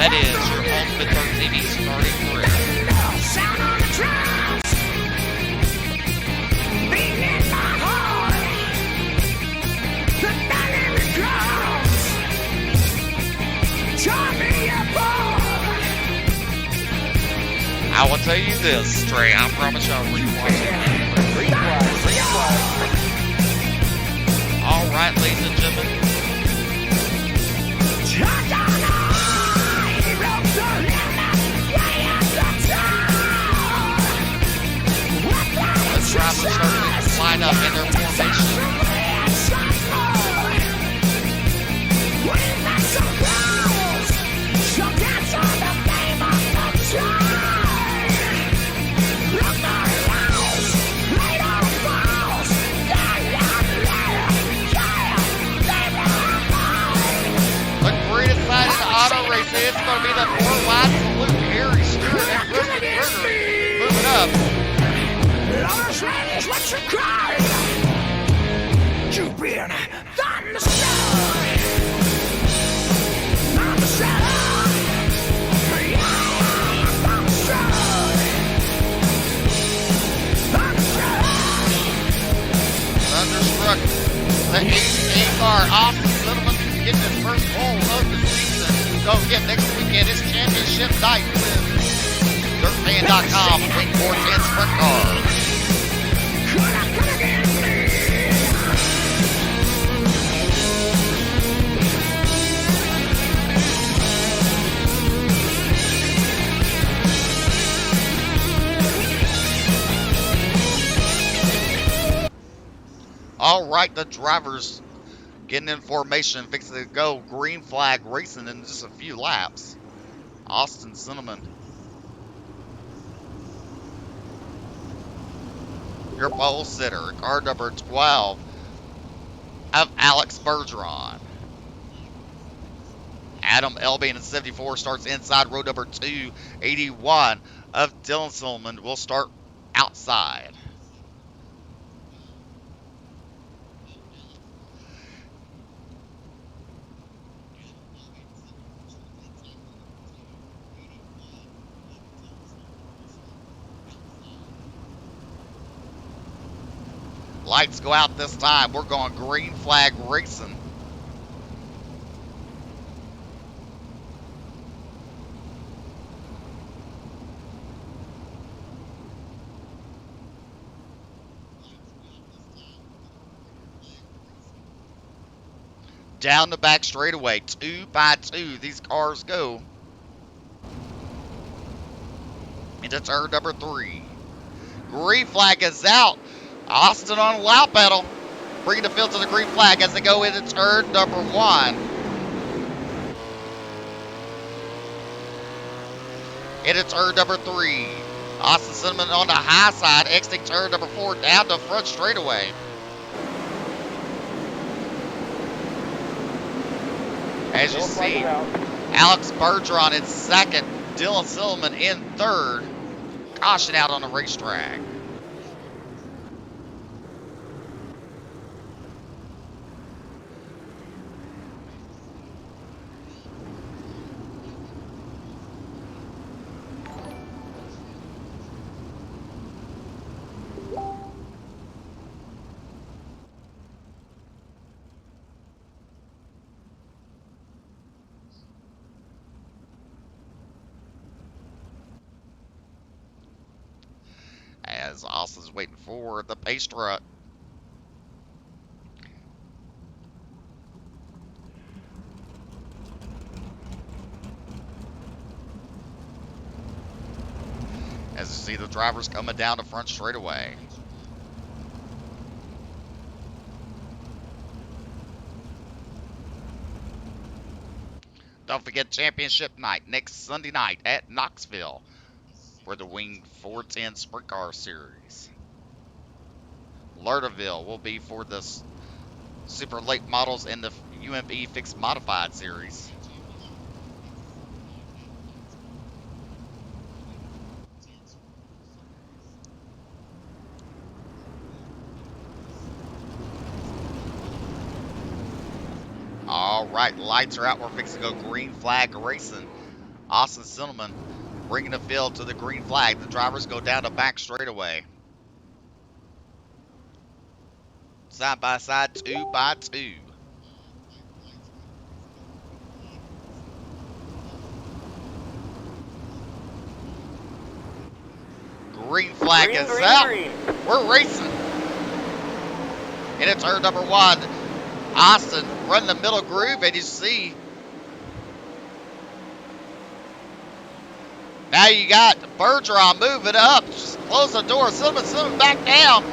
That is your Ultimate 3rd TV starting grid. Tell me your boy. tell you this, Trey. I promise y'all rewatch it. Green flag, green flag. All right, ladies and gentlemen. The drivers start to line up in their formation. The green side of the auto race, it's going to be the 4 wide salute. Harry Stewart and Kristen Berger moving up. Thunderstruck, the 88 car off the settlement, getting his first pole of the season. Don't forget, next weekend is championship night with DirtFan.com, Wing 410 Sprint Cars. All right, the drivers getting in formation, fixing to go green flag racing in just a few laps. Austin Cinnamon, your pole sitter, car number 12 of Alex Bergeron. Adam Elbain in 74 starts inside row number 281 of Dylan Cinnamon will start outside. Lights go out this time. We're going green flag racing. Down the back straightaway, 2 by 2, these cars go into turn number 3. Green flag is out. Austin on a loud pedal, bringing the field to the green flag as they go into turn number 1. Into turn number 3. Austin Cinnamon on the high side, exiting turn number 4 down the front straightaway. As you see, Alex Bergeron in second, Dylan Cinnamon in third. Caution out on the racetrack. As Austin's waiting for the pace truck. As you see the drivers coming down the front straightaway. Don't forget championship night next Sunday night at Knoxville for the Wing 410 Sprint Car Series. Lernerville will be for the Super Late Models and the UMP Fixed Modified Series. All right, lights are out. We're fixing to go green flag racing. Austin Cinnamon bringing the field to the green flag. The drivers go down the back straightaway. Side by side, 2 by 2. green flag Green, is green, out. green. We're racing. Into turn number 1. Austin run the middle groove, and you see now you got Bergeron moving up. Just close the door. Cinnamon back down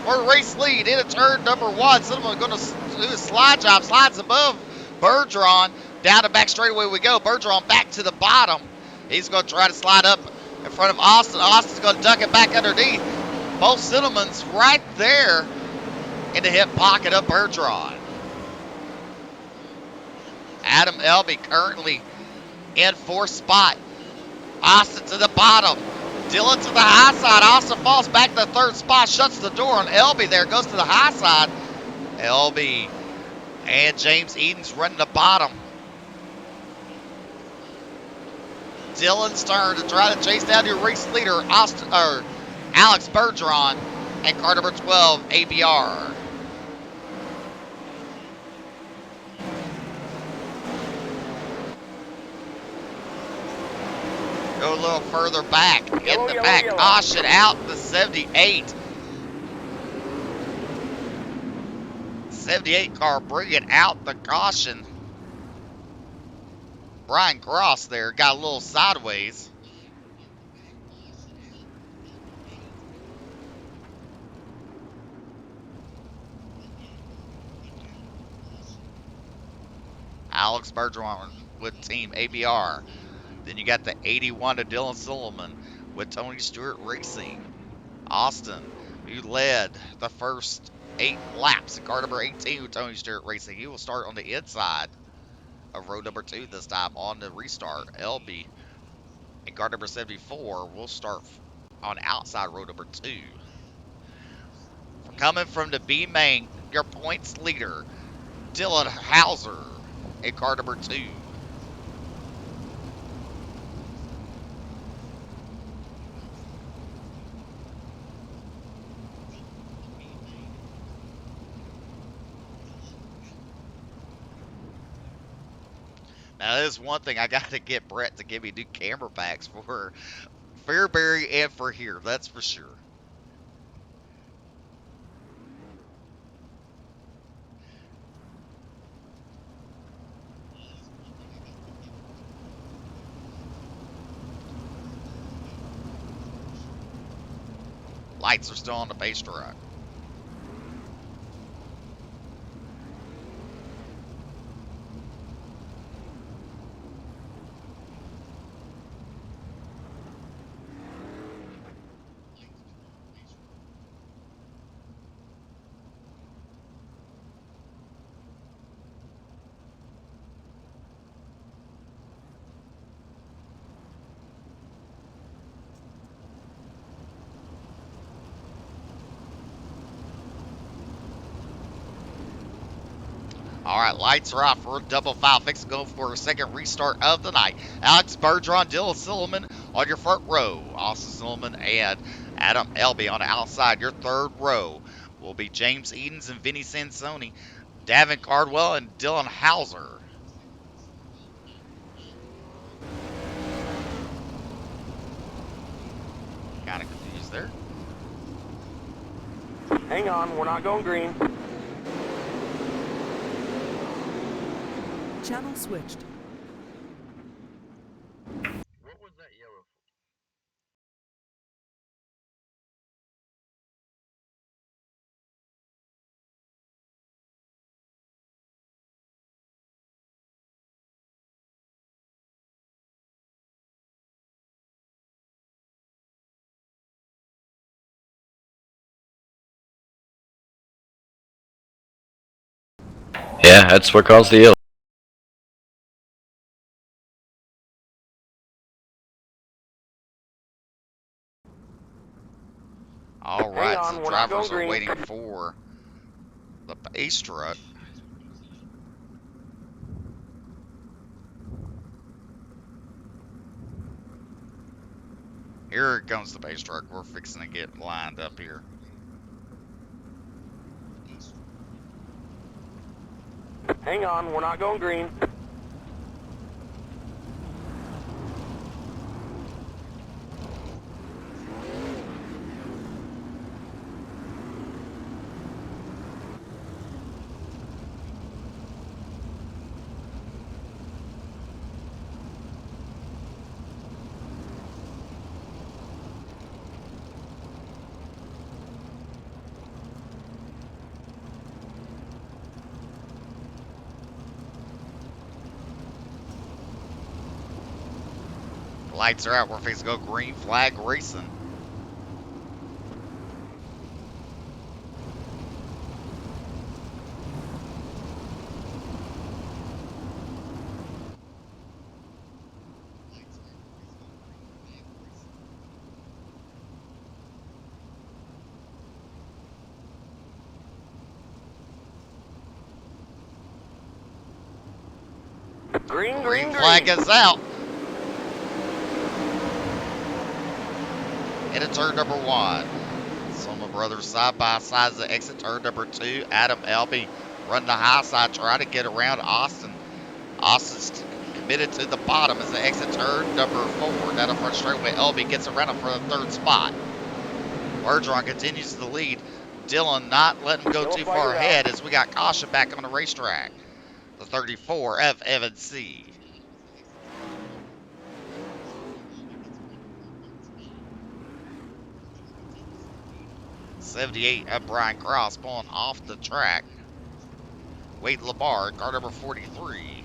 for race lead. Into turn number 1. Cinnamon going to do a slide job. Slides above Bergeron. Down the back straightaway we go. Bergeron back to the bottom. He's going to try to slide up in front of Austin. Austin's going to duck it back underneath. Both Cinnamon's right there in the hip pocket of Bergeron. Adam Elby currently in 4th spot. Austin to the bottom. Dylan to the high side. Austin falls back to the 3rd spot. Shuts the door on Elby there. Goes to the high side. Elby and James Eden's running the bottom. Dylan's turn to try to chase down your race leader, Alex Bergeron, and car number 12, ABR. Go a little further back. In the back. Yellow. Caution out the 78. 78 car bringing out the caution. Brian Cross there got a little sideways. Alex Bergeron with team ABR. Then you got the 81 to Dylan Silliman with Tony Stewart Racing. Austin, who led the first 8 laps in car number 18 with Tony Stewart Racing. He will start on the inside of row number 2 this time on the restart. LB and car number 74 will start on outside row number 2. Coming from the B main, your points leader, Dylan Hauser in car number 2. Now, there's one thing I got to get Brett to give me new camera packs for Fairbury and for here. That's for sure. Lights are still on the base track. All right, lights are off. We're double file. Fix to go for a second restart of the night. Alex Bergeron, Dylan Silliman on your front row. Austin Silliman and Adam Elby on the outside. Your third row will be James Edens and Vinny Sansoni, Davin Cardwell and Dylan Hauser. Kind of confused there. Hang on, we're not going green. Channel switched. What was that yellow? Yeah, that's what caused the yellow. All right, on, so we're not drivers going are green. waiting for the base truck. Here comes the base truck. We're fixing to get lined up here. Hang on, we're not going green. Lights are out. We're fixing to go green flag racing. Green, Green flag is out. Into turn number 1. Soma brothers side by side as they exit turn number 2. Adam Elby running the high side, trying to get around Austin. Austin's committed to the bottom as they exit turn number 4. Down the front straightaway, Elby gets around him for the 3rd spot. Bergeron continues to lead. Dylan not letting him go too far ahead as we got caution back on the racetrack. The 34 of Evan C. '78 of Brian Cross pulling off the track. Wade Labar, car number 43.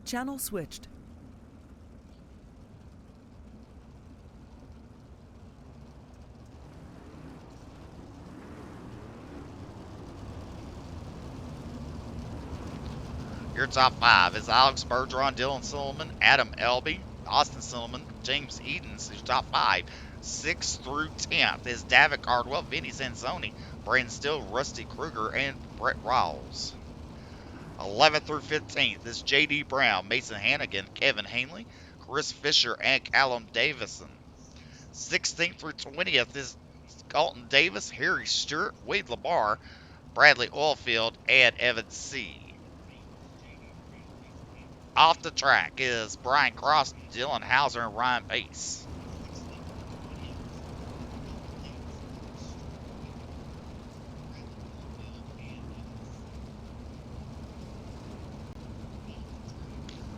Channel switched. Your top 5 is Alex Bergeron, Dylan Silliman, Adam Elby, Austin Silliman, James Edens. Your top 5. 6th through 10th is David Cardwell, Vinny Sansoni, Brandon Still, Rusty Kruger, and Brett Rawls. 11th through 15th is J.D. Brown, Mason Hannigan, Kevin Hanley, Chris Fisher, and Callum Davison. 16th through 20th is Colton Davis, Harry Stewart, Wade Labar, Bradley Oilfield, and Evan C. Off the track is Brian Cross, Dylan Hauser, and Ryan Pace.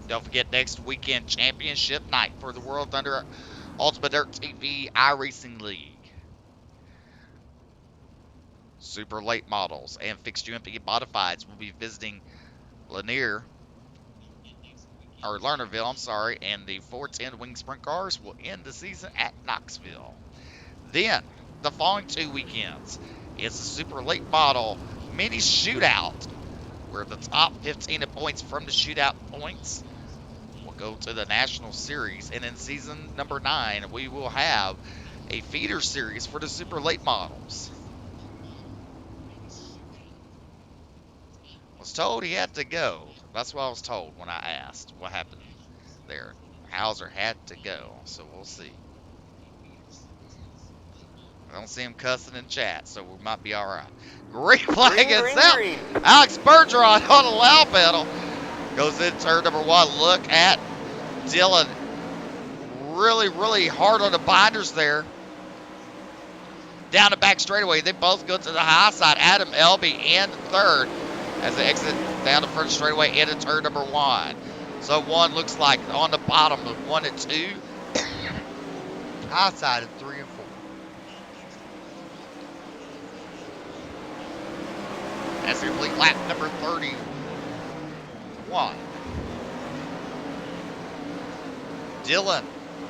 Don't forget next weekend championship night for the World Thunder Ultimate Dirt TV iRacing League. Super late models and fixed UMP modifieds will be visiting Lernerville, and the 410 Wing Sprint Cars will end the season at Knoxville. Then, the following 2 weekends, it's a super late model mini shootout, where the top 15 of points from the shootout points will go to the National Series. And in season number 9, we will have a feeder series for the super late models. I was told he had to go. That's what I was told when I asked what happened there. Hauser had to go, so we'll see. I don't see him cussing in chat, so we might be all right. Green flag is out. Alex Bergeron on the loud pedal goes in turn number 1. Look at Dylan, really hard on the binders there. Down the back straightaway, they both go to the high side. Adam Elby in 3rd as they exit down the front straightaway into turn number 1. So 1 looks like on the bottom of 1 and 2. High side of 3 and 4. That's complete lap number 31. Dylan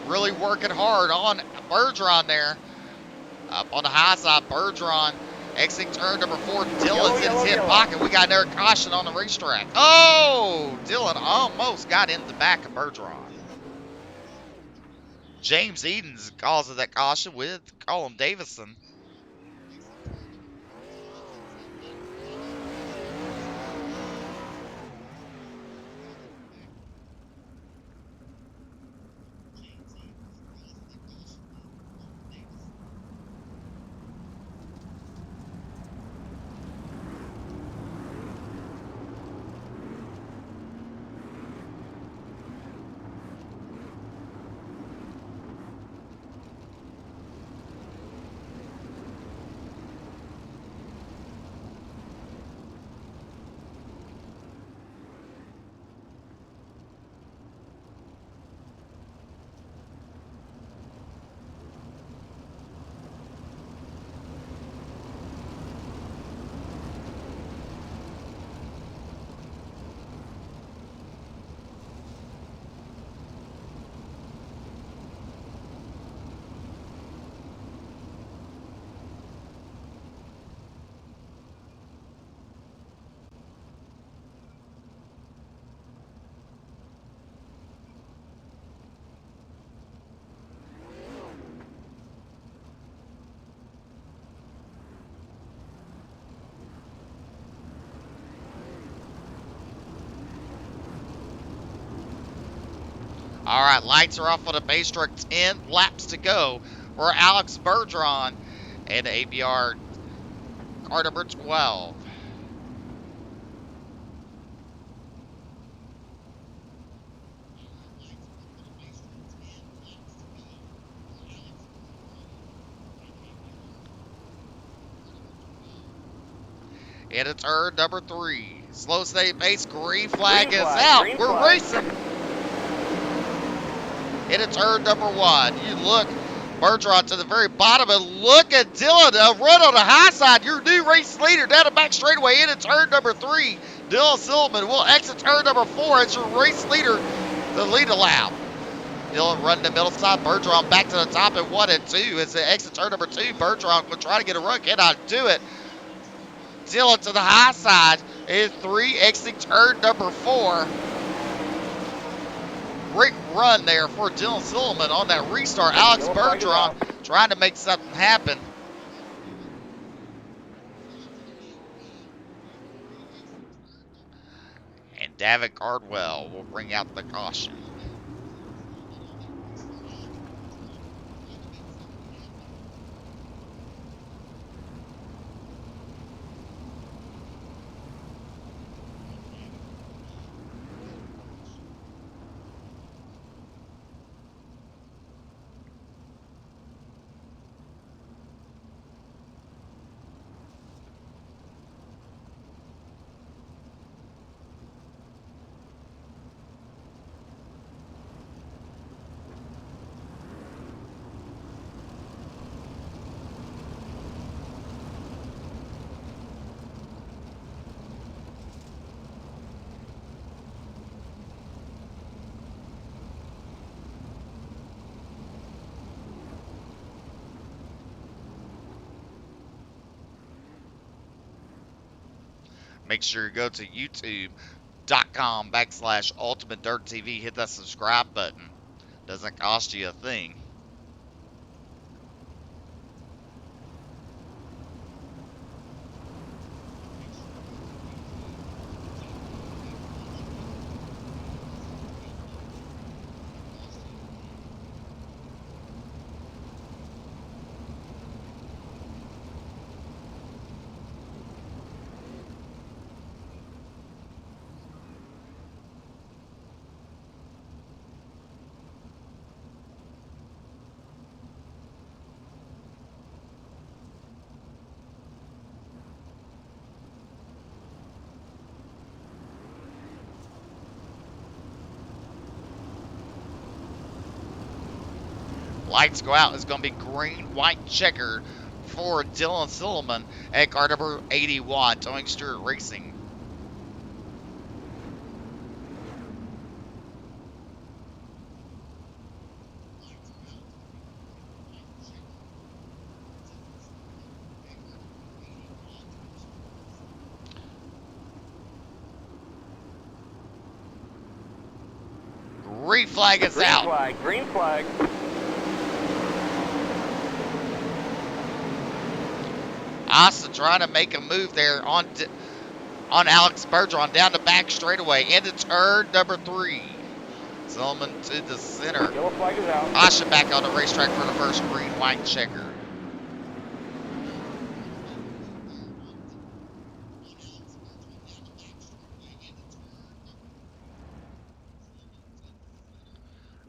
really working hard on Bergeron there. Up on the high side, Bergeron exiting turn number 4. Dylan's in his hip pocket. We got another caution on the racetrack. Oh, Dylan almost got in the back of Bergeron. James Edens causes that caution with Colin Davison. All right, lights are off on the base track. 10 laps to go for Alex Bergeron and ABR car number 12. Into turn number 3. Slow state base, green flag is out. Green We're flag. racing. Into turn number 1. You look, Bergeron to the very bottom, and look at Dylan, a run on the high side. Your new race leader down the back straightaway into turn number 3. Dylan Silverman will exit turn number 4 as your race leader to lead a lap. Dylan running the middle side. Bergeron back to the top at 1 and 2 as they exit turn number 2. Bergeron will try to get a run, cannot do it. Dylan to the high side in 3, exiting turn number 4. Great run there for Dylan Silverman on that restart. Alex Bergeron trying to make something happen. And David Cardwell will bring out the caution. Make sure you go to youtube.com/Ultimate Dirt TV. Hit that subscribe button. Doesn't cost you a thing. Lights go out. It's going to be green, white checker for Dylan Silverman at car number 81, Towing Stewart Racing. Green flag is out. Green flag. Asa trying to make a move there on Alex Bergeron down the back straightaway into turn number 3. Silverman to the center. Yellow flag is out. Asa back on the racetrack for the first green white checker.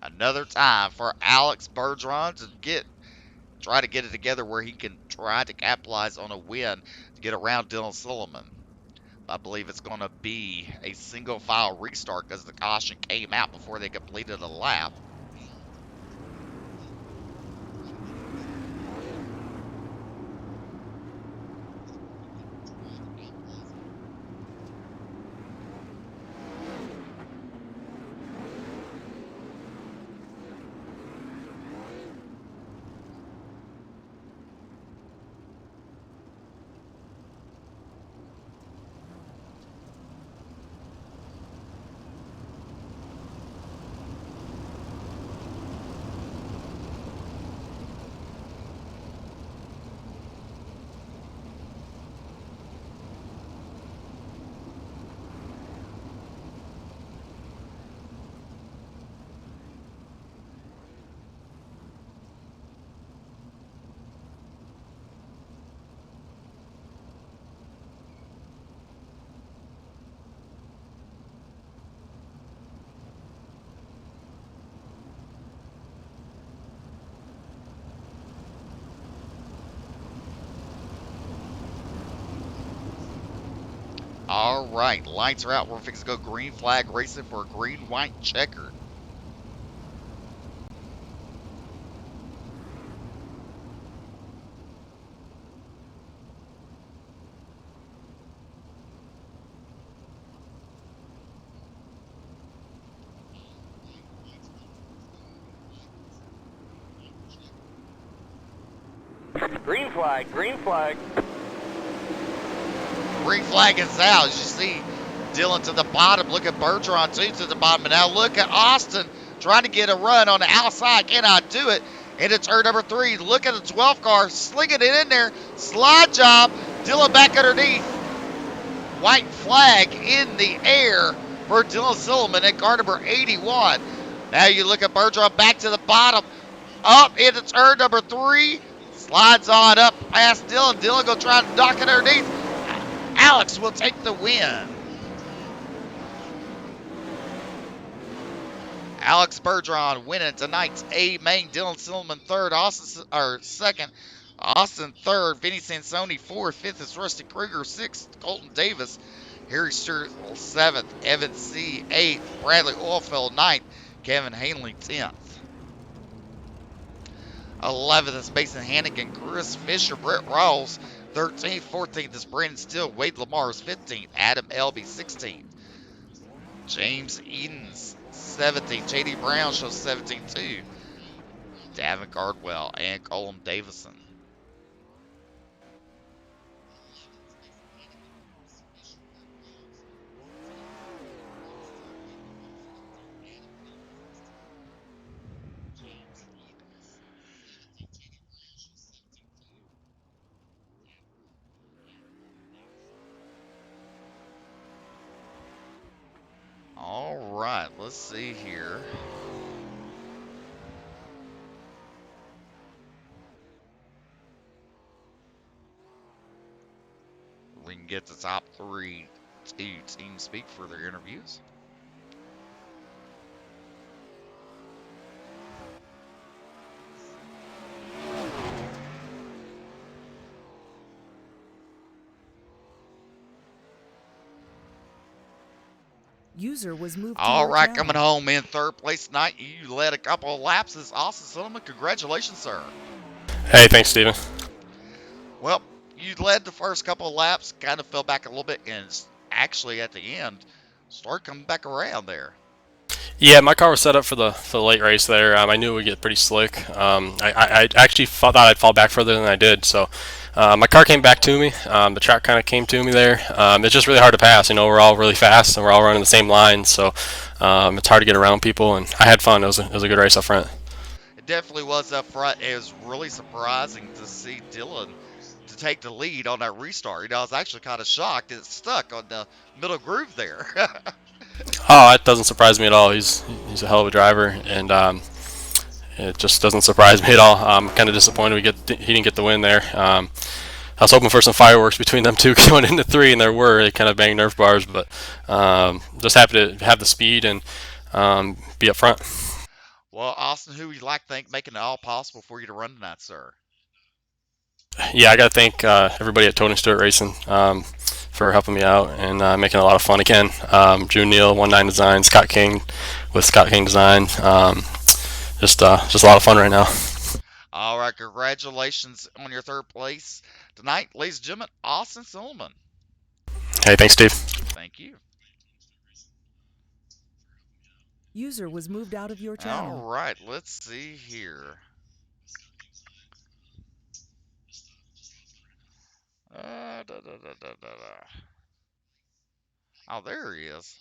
Another time for Alex Bergeron to try to get it together where he can try to capitalize on a win to get around Dylan Silverman. I believe it's going to be a single file restart because the caution came out before they completed a lap. All right, lights are out. We're fixing to go green flag racing for a green, white, checkered. Green flag, green flag. Green flag is out. As you see, Dylan to the bottom. Look at Bergeron, too, to the bottom. And now look at Austin trying to get a run on the outside. Cannot do it. Into turn number 3. Look at the 12 car. Slinging it in there. Slide job. Dylan back underneath. White flag in the air for Dylan Silliman at car number 81. Now you look at Bergeron back to the bottom. Up into turn number 3. Slides on up past Dylan. Dylan going to try to knock it underneath. Alex will take the win. Alex Bergeron winning tonight's A main. Dylan Silliman third. Austin second. Austin third. Vinny Sansoni fourth. Fifth is Rusty Kruger. Sixth, Colton Davis. Harry Sturgill seventh. Evan C. eighth. Bradley Oilfield ninth. Kevin Hanley 10th. 11th is Mason Hannigan. Chris Fisher. Brett Rawls 13th. 14th is Brandon Steele. Wade Lamar is 15th. Adam Elby 16th. James Edens 17th. J.D. Brown shows 17th too. Davin Gardwell and Colin Davison. All right, let's see here. We can get the top 3 to team speak for their interviews. User was moved to All your right, channel. coming home in third place tonight. You led a couple of laps. This Austin Silliman. Congratulations, sir. Hey, thanks, Steven. Well, you led the first couple of laps, kind of fell back a little bit, and actually at the end started coming back around there. Yeah, my car was set up for the late race there. I knew it would get pretty slick. I actually thought I'd fall back further than I did, so my car came back to me. The track kind of came to me there. It's just really hard to pass. You know, we're all really fast and we're all running the same line, so it's hard to get around people. And I had fun. It was a good race up front. It definitely was up front. It was really surprising to see Dylan to take the lead on that restart. You know, I was actually kind of shocked it stuck on the middle groove there. Oh, that doesn't surprise me at all. He's a hell of a driver, and it just doesn't surprise me at all. I'm kind of disappointed he didn't get the win there. I was hoping for some fireworks between them two going into 3, and there were. They kind of banged Nerf bars, but just happy to have the speed and be up front. Well, Austin, who would you like to thank making it all possible for you to run tonight, sir? Yeah, I got to thank everybody at Tony Stewart Racing for helping me out and making it a lot of fun again. Drew Neal, 19 Design, Scott King with Scott King Design. Just a lot of fun right now. All right, congratulations on your third place tonight, ladies and gentlemen, Austin Silliman. Hey, thanks, Steve. Thank you. User was moved out of your channel. All right, let's see here. Oh, there he is.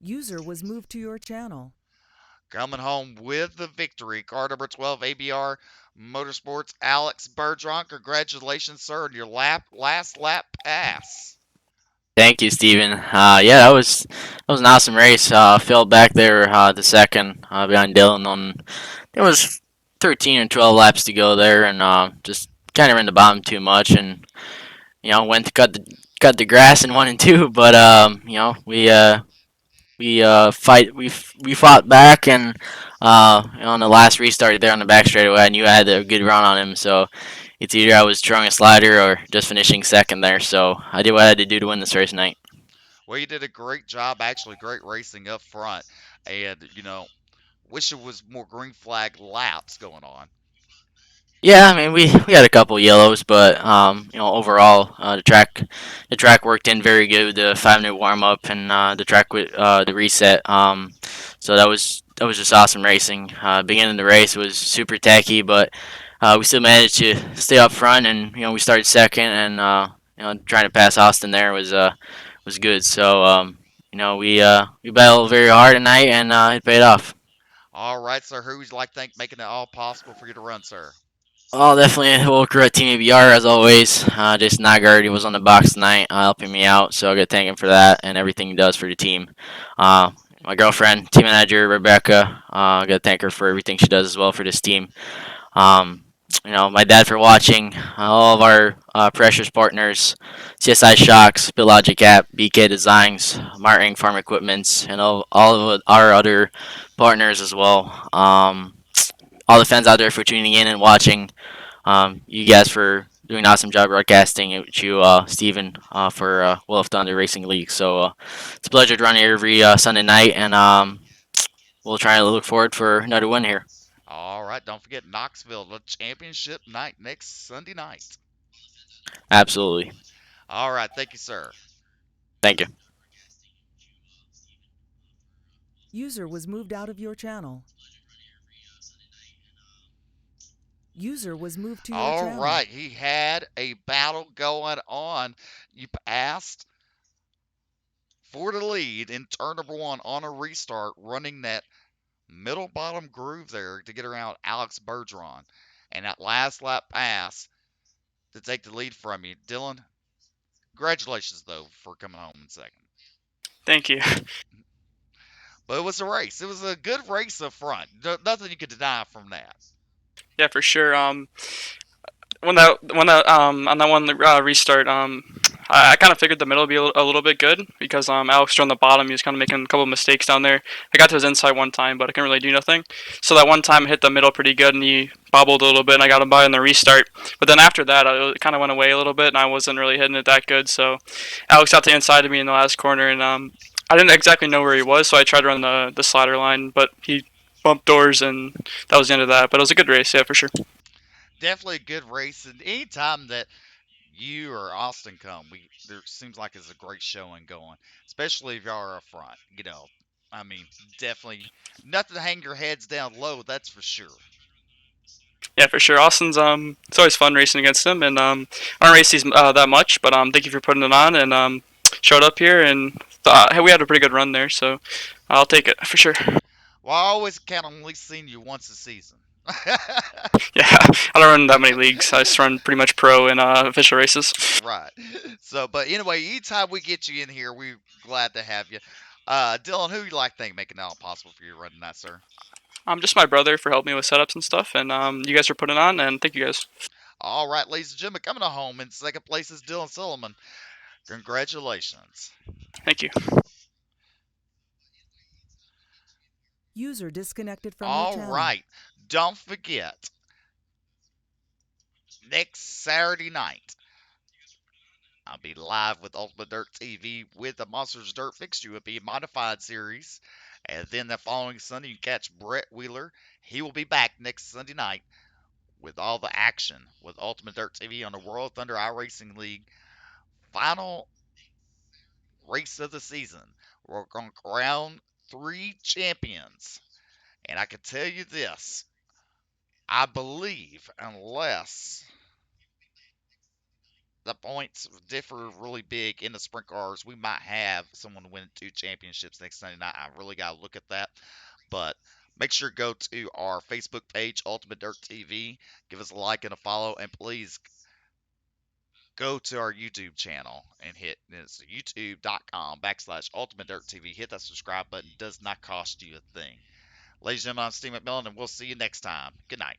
User was moved to your channel. Coming home with the victory, car number 12, ABR Motorsports, Alex Bergeron. Congratulations, sir, on your last lap pass. Thank you, Steven. Yeah, that was an awesome race. Fell back there the second behind Dylan on there was 13 or 12 laps to go there, and just kind of ran the bottom too much, and went to cut the grass in 1 and 2, but we fought back, and on the last restart there on the back straightaway, I knew I had a good run on him, so it's either I was throwing a slider or just finishing second there. So I did what I had to do to win this race tonight. Well, you did a great job, actually, great racing up front. And, wish it was more green flag laps going on. Yeah, I mean we had a couple yellows, but overall the track worked in very good with the 5 minute warm up and the track with the reset. So that was just awesome racing. Beginning of the race was super tacky, but we still managed to stay up front, and we started second, and trying to pass Austin there was good. So we battled very hard tonight, and it paid off. All right, sir. Who would you like to thank making it all possible for you to run, sir? Oh, definitely. We'll crew at Team ABR as always. Jason Nygaard, he was on the box tonight, helping me out, so I got to thank him for that and everything he does for the team. My girlfriend, team manager Rebecca, I got to thank her for everything she does as well for this team. Um, my dad for watching, all of our precious partners, CSI Shocks, Bill Logic App, BK Designs, Martin Farm Equipments, and all of our other partners as well. All the fans out there for tuning in and watching. You guys for doing an awesome job broadcasting. And you, Steven, for Wolf Thunder Racing League. So it's a pleasure to run here every Sunday night, and we'll try to look forward for another win here. All right. Don't forget Knoxville, the championship night next Sunday night. Absolutely. All right. Thank you, sir. Thank you. User was moved out of your channel. User was moved to your All channel. right. He had a battle going on. You passed for the lead in turn number one on a restart, running that middle bottom groove there to get around Alex Bergeron. And that last lap pass to take the lead from you. Dylan, congratulations, though, for coming home in second. Thank you. But it was a race. It was a good race up front. Nothing you could deny from that. Yeah, for sure. When that on that one restart, I kind of figured the middle would be a little bit good because Alex on the bottom, he was kind of making a couple of mistakes down there. I got to his inside one time, but I couldn't really do nothing. So that one time I hit the middle pretty good, and he bobbled a little bit, and I got him by in the restart. But then after that, it kind of went away a little bit, and I wasn't really hitting it that good. So Alex got the inside of me in the last corner, and I didn't exactly know where he was, so I tried to run the slider line, but he bumped doors, and that was the end of that. But it was a good race, yeah, for sure. Definitely a good race. And anytime that you or Austin come, there seems like it's a great showing going, especially if y'all are up front. I mean, definitely nothing to hang your heads down low. That's for sure. Yeah, for sure. Austin's it's always fun racing against him, and I don't race these that much, but thank you for putting it on and showed up here, and hey, we had a pretty good run there, so I'll take it for sure. Well, I always count on at least seeing you once a season. Yeah, I don't run that many leagues. I just run pretty much pro and official races. Right. So, but anyway, anytime we get you in here, we're glad to have you. Dylan, who you like think making it all possible for you running that, sir? Just my brother for helping me with setups and stuff, and you guys for putting it on, and thank you guys. All right, ladies and gentlemen, coming to home in second place is Dylan Silliman. Congratulations. Thank you. User disconnected from your All channel. right. Don't forget, next Saturday night, I'll be live with Ultimate Dirt TV with the Monsters Dirt Fixture. It will be a modified series. And then the following Sunday, you can catch Brett Wheeler. He will be back next Sunday night with all the action with Ultimate Dirt TV on the World Thunder iRacing League final race of the season. We're going to crown 3 champions. And I can tell you this, I believe, unless the points differ really big in the sprint cars, we might have someone win 2 championships next Sunday night. I really got to look at that. But make sure to go to our Facebook page, Ultimate Dirt TV. Give us a like and a follow. And please go to our YouTube channel and it's youtube.com/Ultimate Dirt TV. Hit that subscribe button. It does not cost you a thing. Ladies and gentlemen, I'm Steve McMillan, and we'll see you next time. Good night.